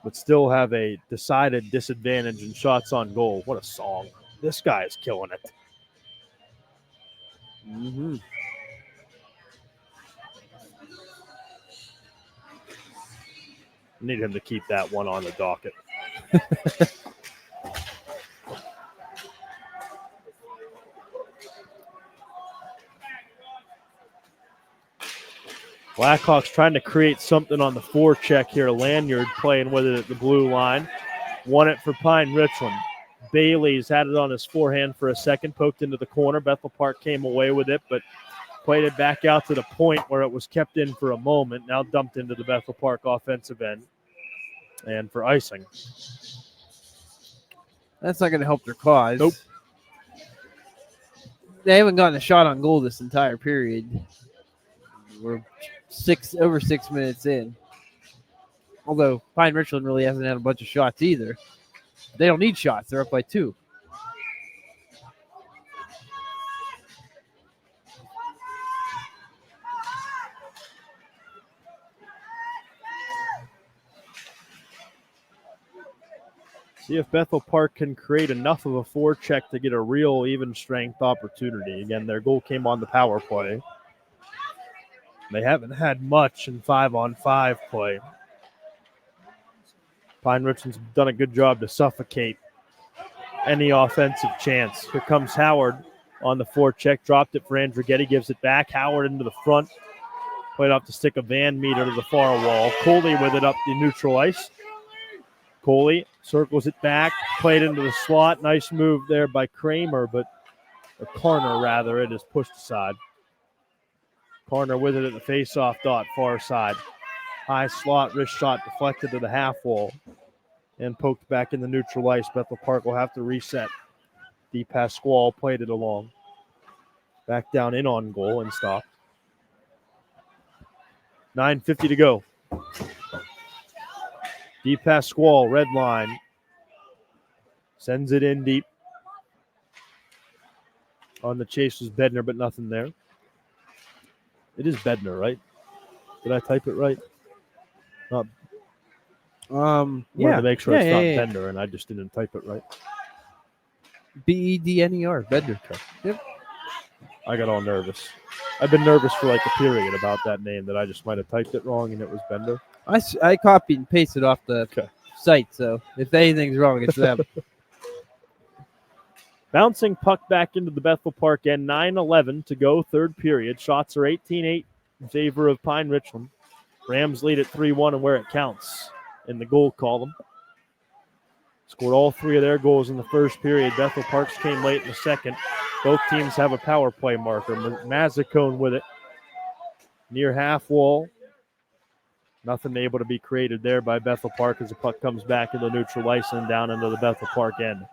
but still have a decided disadvantage in shots on goal. What a song. This guy is killing it. Mm-hmm. Need him to keep that one on the docket. Blackhawks trying to create something on the forecheck here. Lanyard playing with it at the blue line. Won it for Pine Richland. Bailey's had it on his forehand for a second, poked into the corner. Bethel Park came away with it, but played it back out to the point where it was kept in for a moment. Now dumped into the Bethel Park offensive end. And for icing. That's not going to help their cause. Nope. They haven't gotten a shot on goal this entire period. We're over 6 minutes in. Although Pine Richland really hasn't had a bunch of shots either. They don't need shots. They're up by 2. See if Bethel Park can create enough of a forecheck to get a real even strength opportunity. Again, their goal came on the power play. They haven't had much in 5-on-5 play. Pine Richland's done a good job to suffocate any offensive chance. Here comes Howard on the forecheck. Dropped it for Andrighetti. Gives it back. Howard into the front. Played off the stick of Van Meter to the far wall. Coley with it up the neutral ice. Coley circles it back. Played into the slot. Nice move there by Kramer, or Karner rather. It is pushed aside. Karner with it at the face-off dot, far side. High slot, wrist shot deflected to the half wall and poked back in the neutral ice. Bethel Park will have to reset. DePasquale played it along. Back down in on goal and stopped. 9:50 to go. DePasquale, red line. Sends it in deep. On the chase was Bednar, but nothing there. It is Bednar, right? Did I type it right? Not. Wanted to make sure it's not Bednar, and I just didn't type it right. Bedner, Bednar. Yep. I got all nervous. I've been nervous for like a period about that name that I just might have typed it wrong and it was Bender. I copied and pasted off the site, so if anything's wrong, it's them. Bouncing puck back into the Bethel Park end. 9:11 to go, third period. Shots are 18-8 in favor of Pine Richland. Rams lead at 3-1 and where it counts in the goal column. Scored all 3 of their goals in the first period. Bethel Park's came late in the second. Both teams have a power play marker. Mazzacone with it near half wall. Nothing able to be created there by Bethel Park as the puck comes back into neutral ice and down into the Bethel Park end.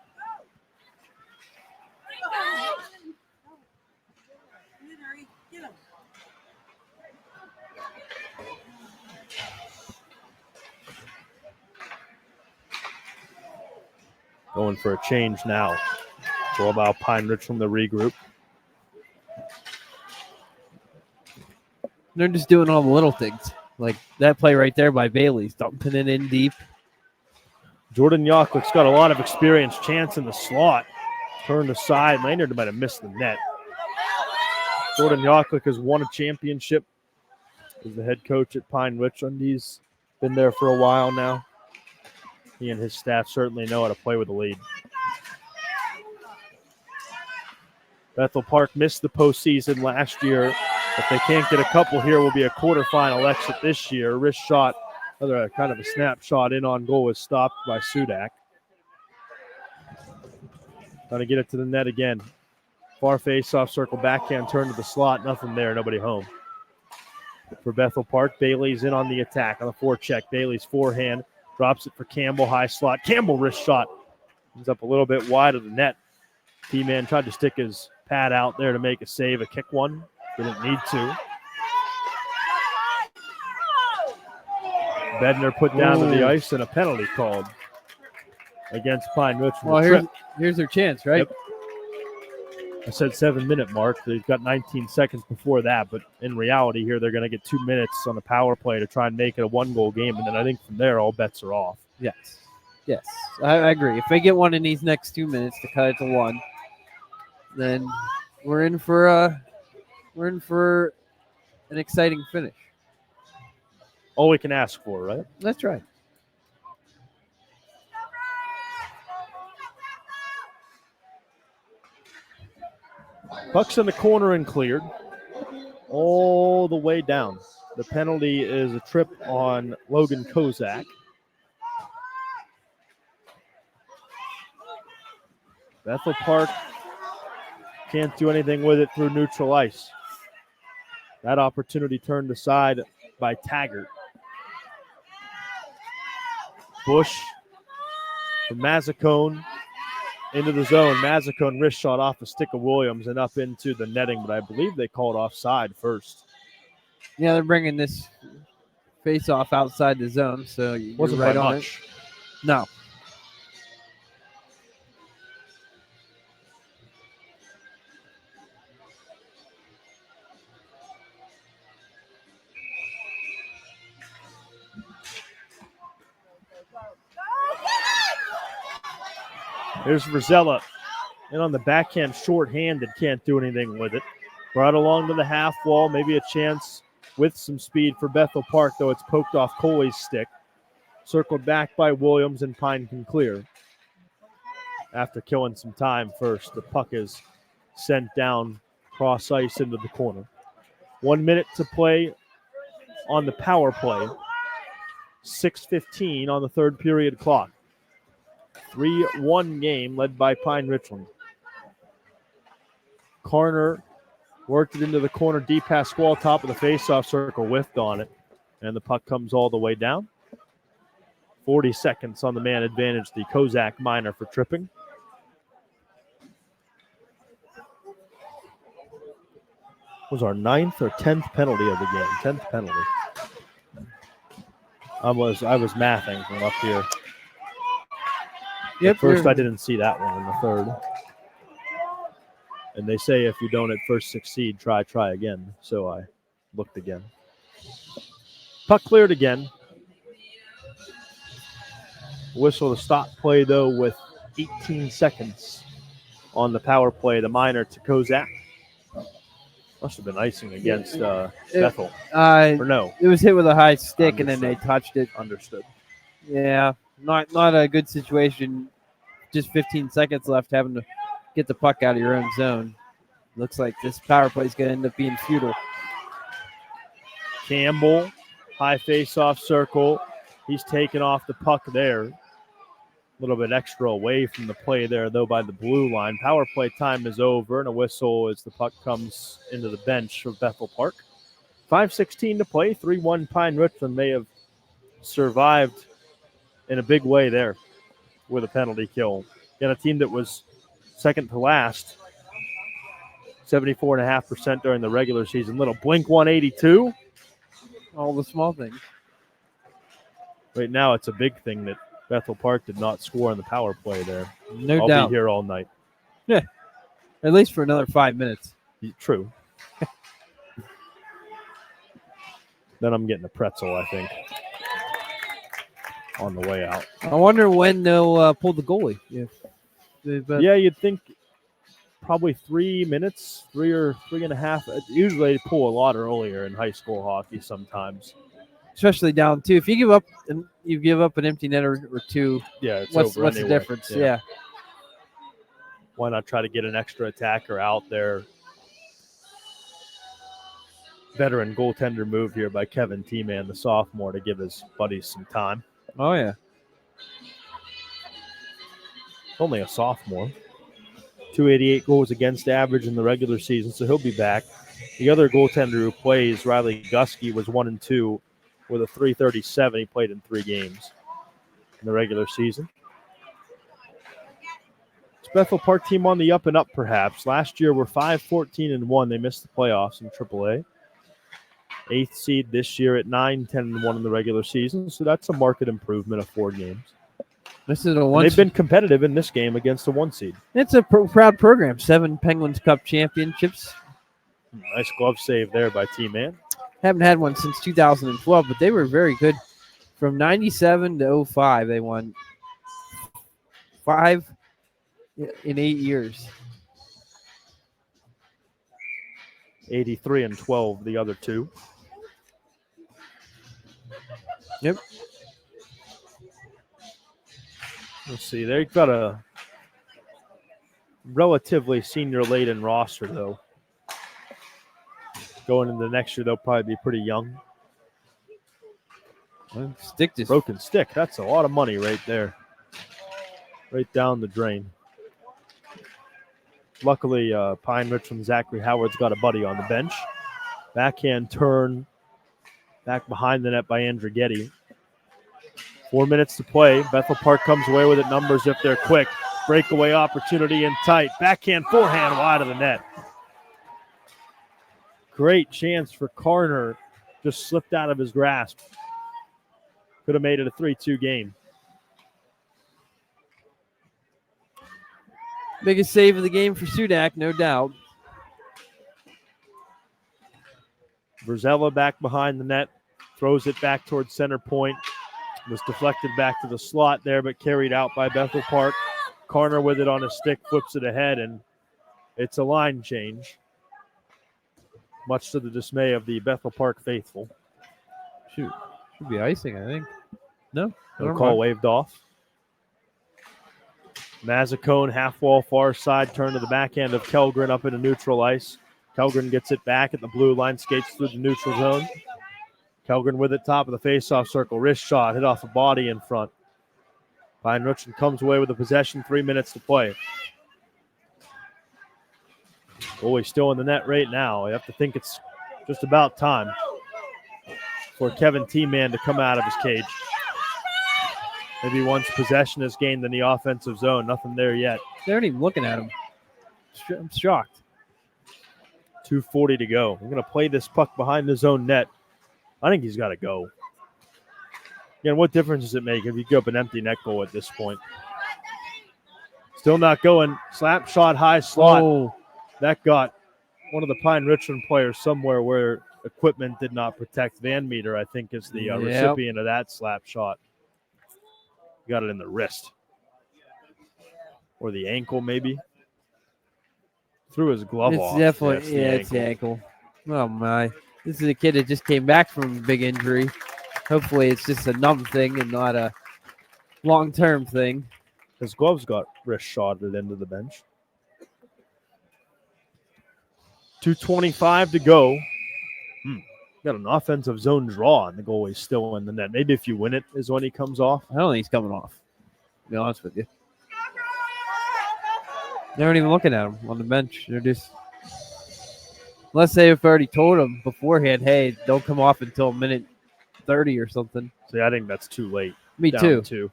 Going for a change now. So allow Pine Richland to regroup. They're just doing all the little things. Like that play right there by Bailey's, dumping it in deep. Jordan Yaklick's got a lot of experience. Chance in the slot. Turned aside. Maynard might have missed the net. Jordan Yaklick has won a championship. He's the head coach at Pine Richland. He's been there for a while now. He and his staff certainly know how to play with the lead. Bethel Park missed the postseason last year. If they can't get a couple here, will be a quarterfinal exit this year. Wrist shot, another kind of a snapshot in on goal, is stopped by Sudak. Trying to get it to the net again. Far face-off circle, backhand turn to the slot. Nothing there, nobody home. For Bethel Park, Bailey's in on the attack on the forecheck. Bailey's forehand drops it for Campbell, high slot. Campbell wrist shot. Ends up a little bit wide of the net. T-Man tried to stick his pad out there to make a save, a kick one. Didn't need to. Bednar put down to the ice and a penalty called against Pine Richland. Well, here's their chance, right? Yep. I said 7-minute mark. They've got 19 seconds before that, but in reality here, they're going to get 2 minutes on the power play to try and make it a 1-goal game, and then I think from there, all bets are off. Yes. I agree. If they get one in these next 2 minutes to cut it to 1, then we're in for an exciting finish. All we can ask for, right? That's right. Puck's in the corner and cleared all the way down. The penalty is a trip on Logan Kozak. Bethel Park can't do anything with it through neutral ice. That opportunity turned aside by Taggart. Bush from Mazzacone into the zone. Mazzacone wrist shot off the stick of Williams and up into the netting, but I believe they called offside first. Yeah, they're bringing this face-off outside the zone, so you're Wasn't right by on much. it. No. Here's Rosella. And on the backhand, short-handed, can't do anything with it. Brought along to the half wall, maybe a chance with some speed for Bethel Park, though it's poked off Coley's stick. Circled back by Williams, and Pine can clear. After killing some time first, the puck is sent down cross ice into the corner. 1 minute to play on the power play. 6:15 on the third period clock. 3-1 game led by Pine Richland. Carner worked it into the corner, deep past Squall, top of the faceoff circle, whiffed on it, and the puck comes all the way down. 40 seconds on the man advantage, the Kozak minor for tripping. Was our 9th or 10th penalty of the game? 10th penalty. I was mathing from up here. Yep, at first, I didn't see that one in the third. And they say if you don't at first succeed, try again. So I looked again. Puck cleared again. Whistle to stop play, though, with 18 seconds on the power play. The minor to Kozak. Must have been icing against Bethel. Or no? It was hit with a high stick, and then they touched it. Understood. Yeah, not a good situation. Just 15 seconds left, having to get the puck out of your own zone. Looks like this power play is going to end up being futile. Campbell, high face-off circle. He's taken off the puck there. A little bit extra away from the play there, though, by the blue line. Power play time is over, and a whistle as the puck comes into the bench of Bethel Park. 5:16 to play. 3-1 Pine Richland may have survived in a big way there with a penalty kill. Again, a team that was second to last, 74.5% during the regular season. Little blink 182. All the small things. Right now, it's a big thing that Bethel Park did not score on the power play there. No I'll doubt. be here all night. Yeah, at least for another 5 minutes. True. Then I'm getting a pretzel, I think, on the way out. I wonder when they'll pull the goalie. Yeah, you'd think probably 3 minutes, 3.5. Usually they pull a lot earlier in high school hockey sometimes. Especially down 2. If you give up an empty net or 2, it's what's over the anyway. difference? Yeah. Why not try to get an extra attacker out there? Veteran goaltender move here by Kevin T-Man, the sophomore, to give his buddies some time. Oh, yeah. Only a sophomore. 288 goals against average in the regular season, so he'll be back. The other goaltender who plays, Riley Gusky, was 1-2 with a .337. He played in 3 games in the regular season. It's Bethel Park team on the up and up, perhaps. Last year were 5-14-1. They missed the playoffs in AAA. 8th seed this year at 9-10-1 in the regular season, so that's a market improvement of 4 games. This is a they've been competitive in this game against the 1 seed. It's a proud program. 7 Penguins Cup championships. Nice glove save there by T-Man. Haven't had one since 2012, but they were very good. From 97 to 05, they won 5 in 8 years. 83 and 12, the other 2. Yep. Let's see. They've got a relatively senior-laden roster, though. Going into next year, they'll probably be pretty young. Broken stick. That's a lot of money right there. Right down the drain. Luckily, Pine Richland Zachary Howard's got a buddy on the bench. Backhand turn. Back behind the net by Andrighetti. 4 minutes to play. Bethel Park comes away with it. Numbers if they're quick. Breakaway opportunity in tight. Backhand forehand wide of the net. Great chance for Carner. Just slipped out of his grasp. Could have made it a 3-2 game. Biggest save of the game for Sudak, no doubt. Verzella back behind the net. Throws it back towards center point. Was deflected back to the slot there, but carried out by Bethel Park. Carner with it on his stick, flips it ahead, and it's a line change. Much to the dismay of the Bethel Park faithful. Shoot. Should be icing, I think. No? No call waved off. Mazzacone, half wall far side, turn to the backhand of Kellgren up into neutral ice. Kellgren gets it back at the blue line, skates through the neutral zone. Kellgren with it, top of the faceoff circle. Wrist shot, hit off a body in front. Pine Richland comes away with the possession, 3 minutes to play. Goalie still in the net right now. You have to think it's just about time for Kevin T-Man to come out of his cage. Maybe once possession is gained in the offensive zone. Nothing there yet. They aren't even looking at him. I'm shocked. 2:40 to go. We're going to play this puck behind his own net. I think he's got to go. Again, what difference does it make if you give up an empty net goal at this point? Still not going. Slap shot, high slot. Oh. That got one of the Pine Richland players somewhere where equipment did not protect. Van Meter, I think, is the recipient of that slap shot. Got it in the wrist. Or the ankle, maybe. Threw his glove off. Definitely, it's the ankle. Oh, my. This is a kid that just came back from a big injury. Hopefully it's just a numb thing and not a long-term thing. His gloves got wrist shotted into the bench. 2:25 to go. Got an offensive zone draw, and the goalie's still in the net. Maybe if you win it is when he comes off. I don't think he's coming off, to be honest with you. They aren't even looking at him on the bench. They're just, unless they've already told him beforehand, hey, don't come off until minute 30 or something. See, I think that's too late. Me Down too.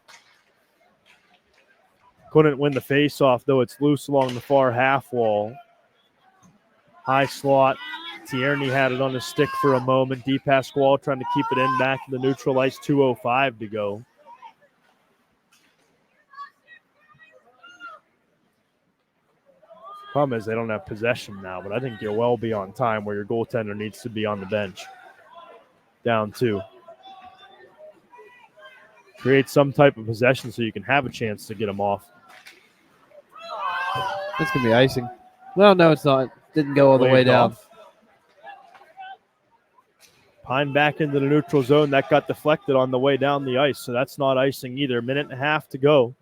Couldn't win the face-off, though. It's loose along the far half wall. High slot. Tierney had it on his stick for a moment. Deep Pasquale trying to keep it in back in the neutral ice. 2:05 to go. Problem is they don't have possession now, but I think you're well beyond time where your goaltender needs to be on the bench. Down 2. Create some type of possession so you can have a chance to get them off. That's going to be icing. Well, no, it's not. Didn't go all the way Waved down. off. Pine back into the neutral zone. That got deflected on the way down the ice, so that's not icing either. 1.5 to go.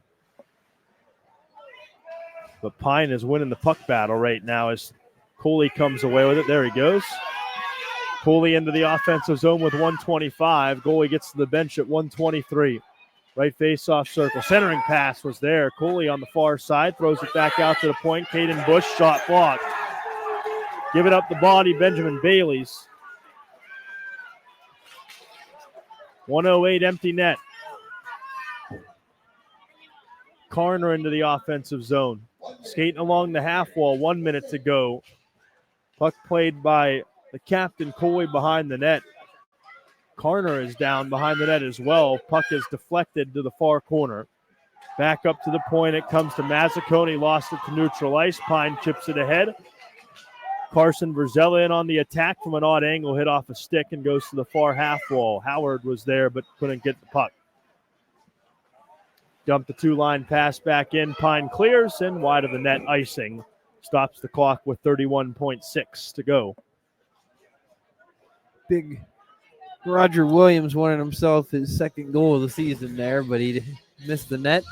But Pine is winning the puck battle right now as Coley comes away with it. There he goes. Coley into the offensive zone with 125. Goalie gets to the bench at 123. Right face-off circle. Centering pass was there. Coley on the far side throws it back out to the point. Caden Bush, shot blocked. Give it up the body, Benjamin Bailey's. 108 empty net. Carner into the offensive zone. Skating along the half wall, 1 minute to go. Puck played by the captain, Coley, behind the net. Carner is down behind the net as well. Puck is deflected to the far corner. Back up to the point. It comes to Mazzacone. Lost it to neutral ice. Pine chips it ahead. Carson Verzella in on the attack from an odd angle. Hit off a stick and goes to the far half wall. Howard was there but couldn't get the puck. Dump the 2-line pass back in. Pine clears and wide of the net. Icing. Stops the clock with 31.6 to go. Big Roger Williams wanted himself his second goal of the season there, but he missed the net.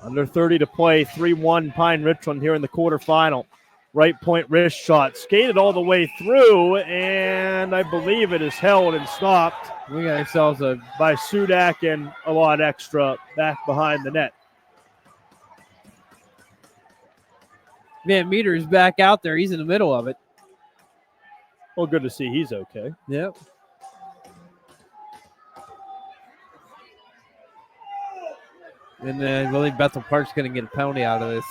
Under 30 to play. 3-1 Pine Richland here in the quarterfinal. Right point wrist shot. Skated all the way through, and I believe it is held and stopped. We got ourselves by Sudak and a lot extra back behind the net. Van Meter is back out there. He's in the middle of it. Well, good to see he's okay. Yep. And I believe Bethel Park's going to get a penalty out of this.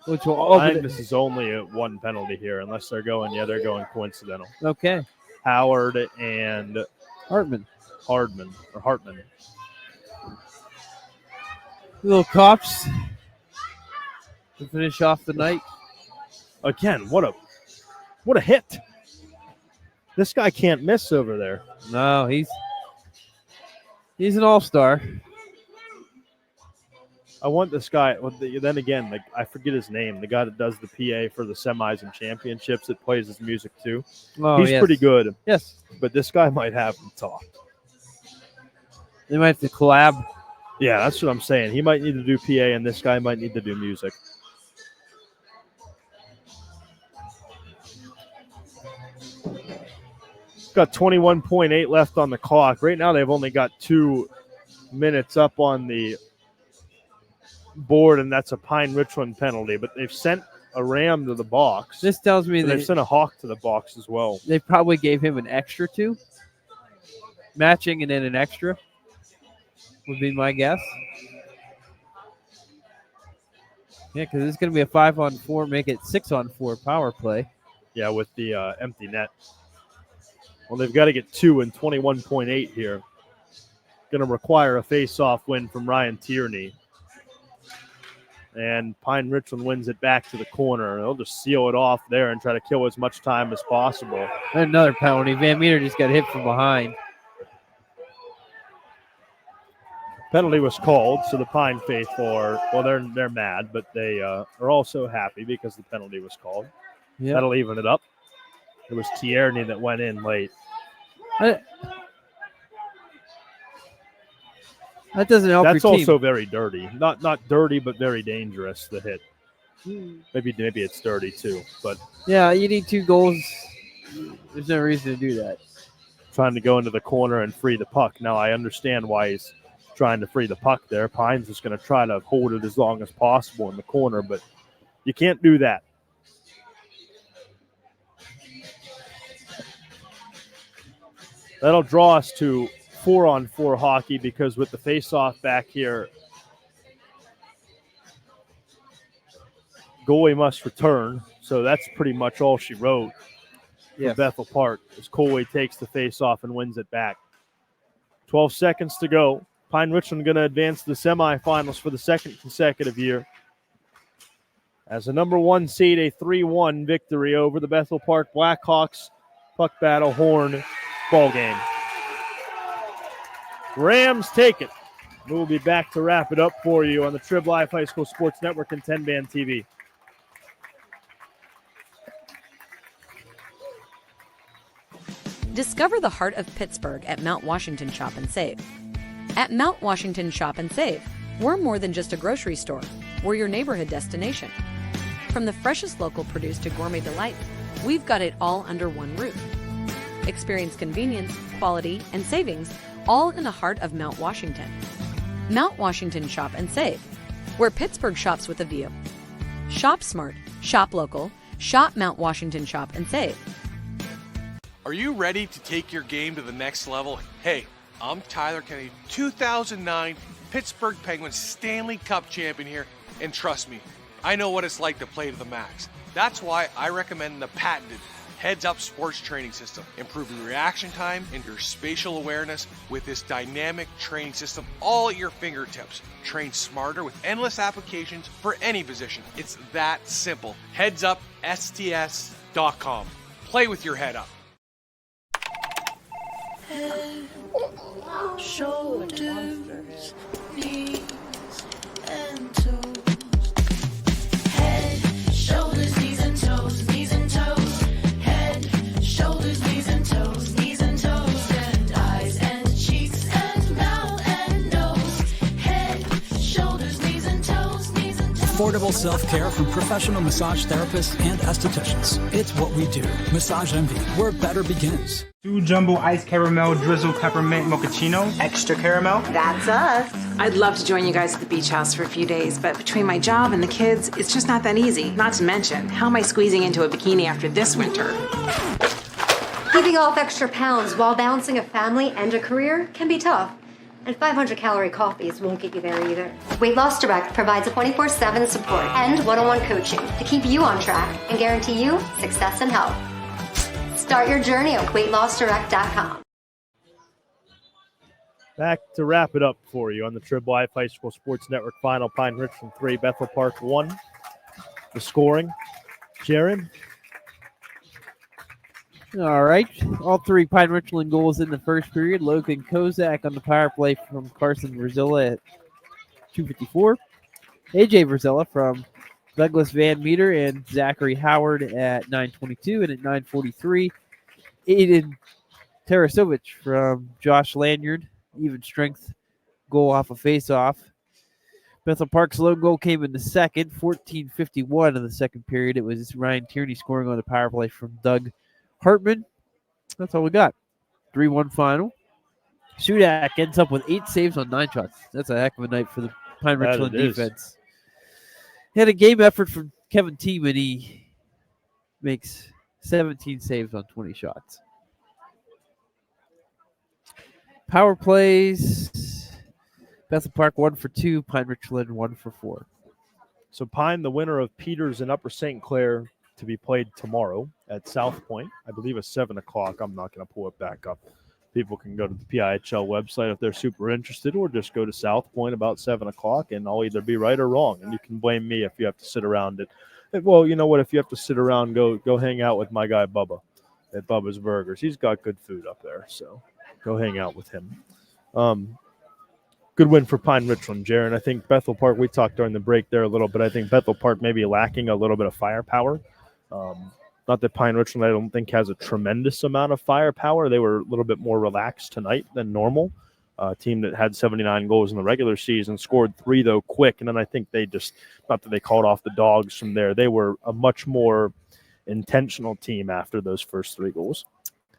Which will I think this is only a 1 penalty here, unless they're going coincidental. Okay. Howard and Hartman. Hartman. Little cops to finish off the night. Again, what a hit. This guy can't miss over there. No, he's an all-star. I want this guy. Then again, I forget his name. The guy that does the PA for the semis and championships that plays his music too. Oh, he's pretty good. Yes. But this guy might have him talk. They might have to collab. Yeah, that's what I'm saying. He might need to do PA, and this guy might need to do music. Got 21.8 left on the clock. Right now, they've only got 2 minutes up on the board, and that's a Pine Richland penalty. But they've sent a Ram to the box. This tells me they've sent a Hawk to the box as well. They probably gave him an extra 2. Matching and then an extra would be my guess. Yeah, because it's going to be a 5-on-4, make it 6-on-4 power play. Yeah, with the empty net. Well, they've got to get 2 in 21.8 here. Going to require a face-off win from Ryan Tierney. And Pine Richland wins it back to the corner. They'll just seal it off there and try to kill as much time as possible. Another penalty. Van Meter just got hit from behind. Penalty was called, so the Pine faithful are, well, they're mad, but they are also happy because the penalty was called. Yep. That'll even it up. It was Tierney that went in late. That doesn't help That's your team. also very dirty. Not dirty, but very dangerous, the hit. Maybe it's dirty too. But yeah, you need 2 goals. There's no reason to do that. Trying to go into the corner and free the puck. Now, I understand why he's trying to free the puck there. Pine's just going to try to hold it as long as possible in the corner, but you can't do that. That'll draw us to 4-on-4 hockey because with the face-off back here, goalie must return. So that's pretty much all she wrote. Yes. Bethel Park as Colway takes the face-off and wins it back. 12 seconds to go. Pine Richland going to advance to the semifinals for the second consecutive year. As a number 1 seed, a 3-1 victory over the Bethel Park Blackhawks. Puck battle horn ball game. Rams take it. We'll be back to wrap it up for you on the Trib Live High School Sports Network and 10-Band TV. Discover the heart of Pittsburgh at Mount Washington Shop and Save. At Mount Washington Shop and Save, we're more than just a grocery store. We're your neighborhood destination. From the freshest local produce to gourmet delight, we've got it all under one roof. Experience convenience, quality, and savings all in the heart of Mount Washington. Mount Washington Shop and Save, where Pittsburgh shops with a view. Shop smart, shop local, shop Mount Washington Shop and Save. Are you ready to take your game to the next level? Hey, I'm Tyler Kennedy, 2009 Pittsburgh Penguins Stanley Cup champion here, and trust me, I know what it's like to play to the max. That's why I recommend the patented Heads Up Sports Training System. Improve your reaction time and your spatial awareness with this dynamic training system all at your fingertips. Train smarter with endless applications for any position. It's that simple. HeadsUpSTS.com. Play with your head up. Head, shoulders, knees, and toes. Head, shoulders, knees, and toes, knees and toes. Head, shoulders, knees, and toes, knees and toes. And eyes and cheeks and mouth and nose. Head, shoulders, knees, and toes, knees and toes. Affordable self-care from professional massage therapists and estheticians. It's what we do. Massage Envy, where better begins. 2 jumbo ice caramel drizzle peppermint mochaccino, extra caramel. That's us. I'd love to join you guys at the beach house for a few days, but between my job and the kids, it's just not that easy. Not to mention, how am I squeezing into a bikini after this winter? Keeping off extra pounds while balancing a family and a career can be tough. And 500-calorie coffees won't get you there either. Weight Loss Direct provides a 24/7 support and one-on-one coaching to keep you on track and guarantee you success and health. Start your journey at weightlossdirect.com. Back to wrap it up for you on the Trib Live High School Sports Network final. Pine Richland 3, Bethel Park 1. The scoring, Jaron. All right. All 3 Pine Richland goals in the first period. Logan Kozak on the power play from Carson Brazilla at 2:54. AJ Brazilla from Douglas Van Meter and Zachary Howard at 9:22. And at 9:43, Aiden Tarasovich from Josh Lanyard. Even strength goal off a face-off. Bethel Park's lone goal came in the second, 14:51 in the second period. It was Ryan Tierney scoring on the power play from Doug Hartman. That's all we got. 3-1 final. Sudak ends up with 8 saves on 9 shots. That's a heck of a night for the Pine Richland defense. He had a game effort from Kevin Tiemann. He makes 17 saves on 20 shots. Power plays. Bethel Park 1 for 2. Pine Richland 1 for 4. So Pine, the winner of Peters and Upper St. Clair, to be played tomorrow at South Point. I believe at 7 o'clock. I'm not going to pull it back up. People can go to the PIHL website if they're super interested, or just go to South Point about 7 o'clock, and I'll either be right or wrong. And you can blame me if you have to sit around it. Well, you know what? If you have to sit around, go hang out with my guy Bubba at Bubba's Burgers. He's got good food up there, so go hang out with him. Good win for Pine Richland, Jaron. I think Bethel Park, we talked during the break there a little bit. I think Bethel Park may be lacking a little bit of firepower. Not that Pine Richland, I don't think, has a tremendous amount of firepower. They were a little bit more relaxed tonight than normal. A team that had 79 goals in the regular season, scored 3, though, quick. And then I think they just, not that they called off the dogs from there, they were a much more intentional team after those first 3 goals.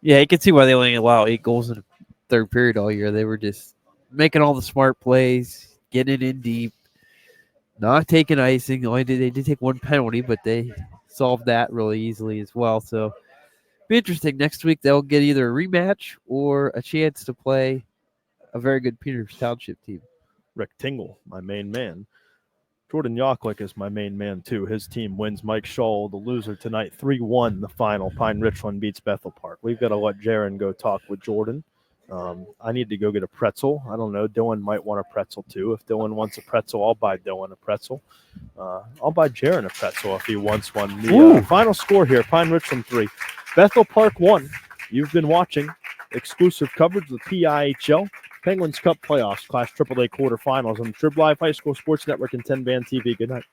Yeah, you can see why they only allow 8 goals in the third period all year. They were just making all the smart plays, getting in deep, not taking icing. They did take 1 penalty, but they solved that really easily as well. So be interesting. Next week they'll get either a rematch or a chance to play a very good Peters Township team. Rick Tingle, my main man. Jordan Yoklik is my main man, too. His team wins. Mike Scholl, the loser tonight, 3-1 the final. Pine Richland beats Bethel Park. We've got to let Jaron go talk with Jordan. I need to go get a pretzel. I don't know. Dylan might want a pretzel, too. If Dylan wants a pretzel, I'll buy Dylan a pretzel. I'll buy Jaron a pretzel if he wants one. The final score here, Pine Richland 3, Bethel Park 1. You've been watching exclusive coverage of the PIHL Penguins Cup playoffs, Class AAA quarterfinals on the Trib Live High School Sports Network and 10 Band TV. Good night.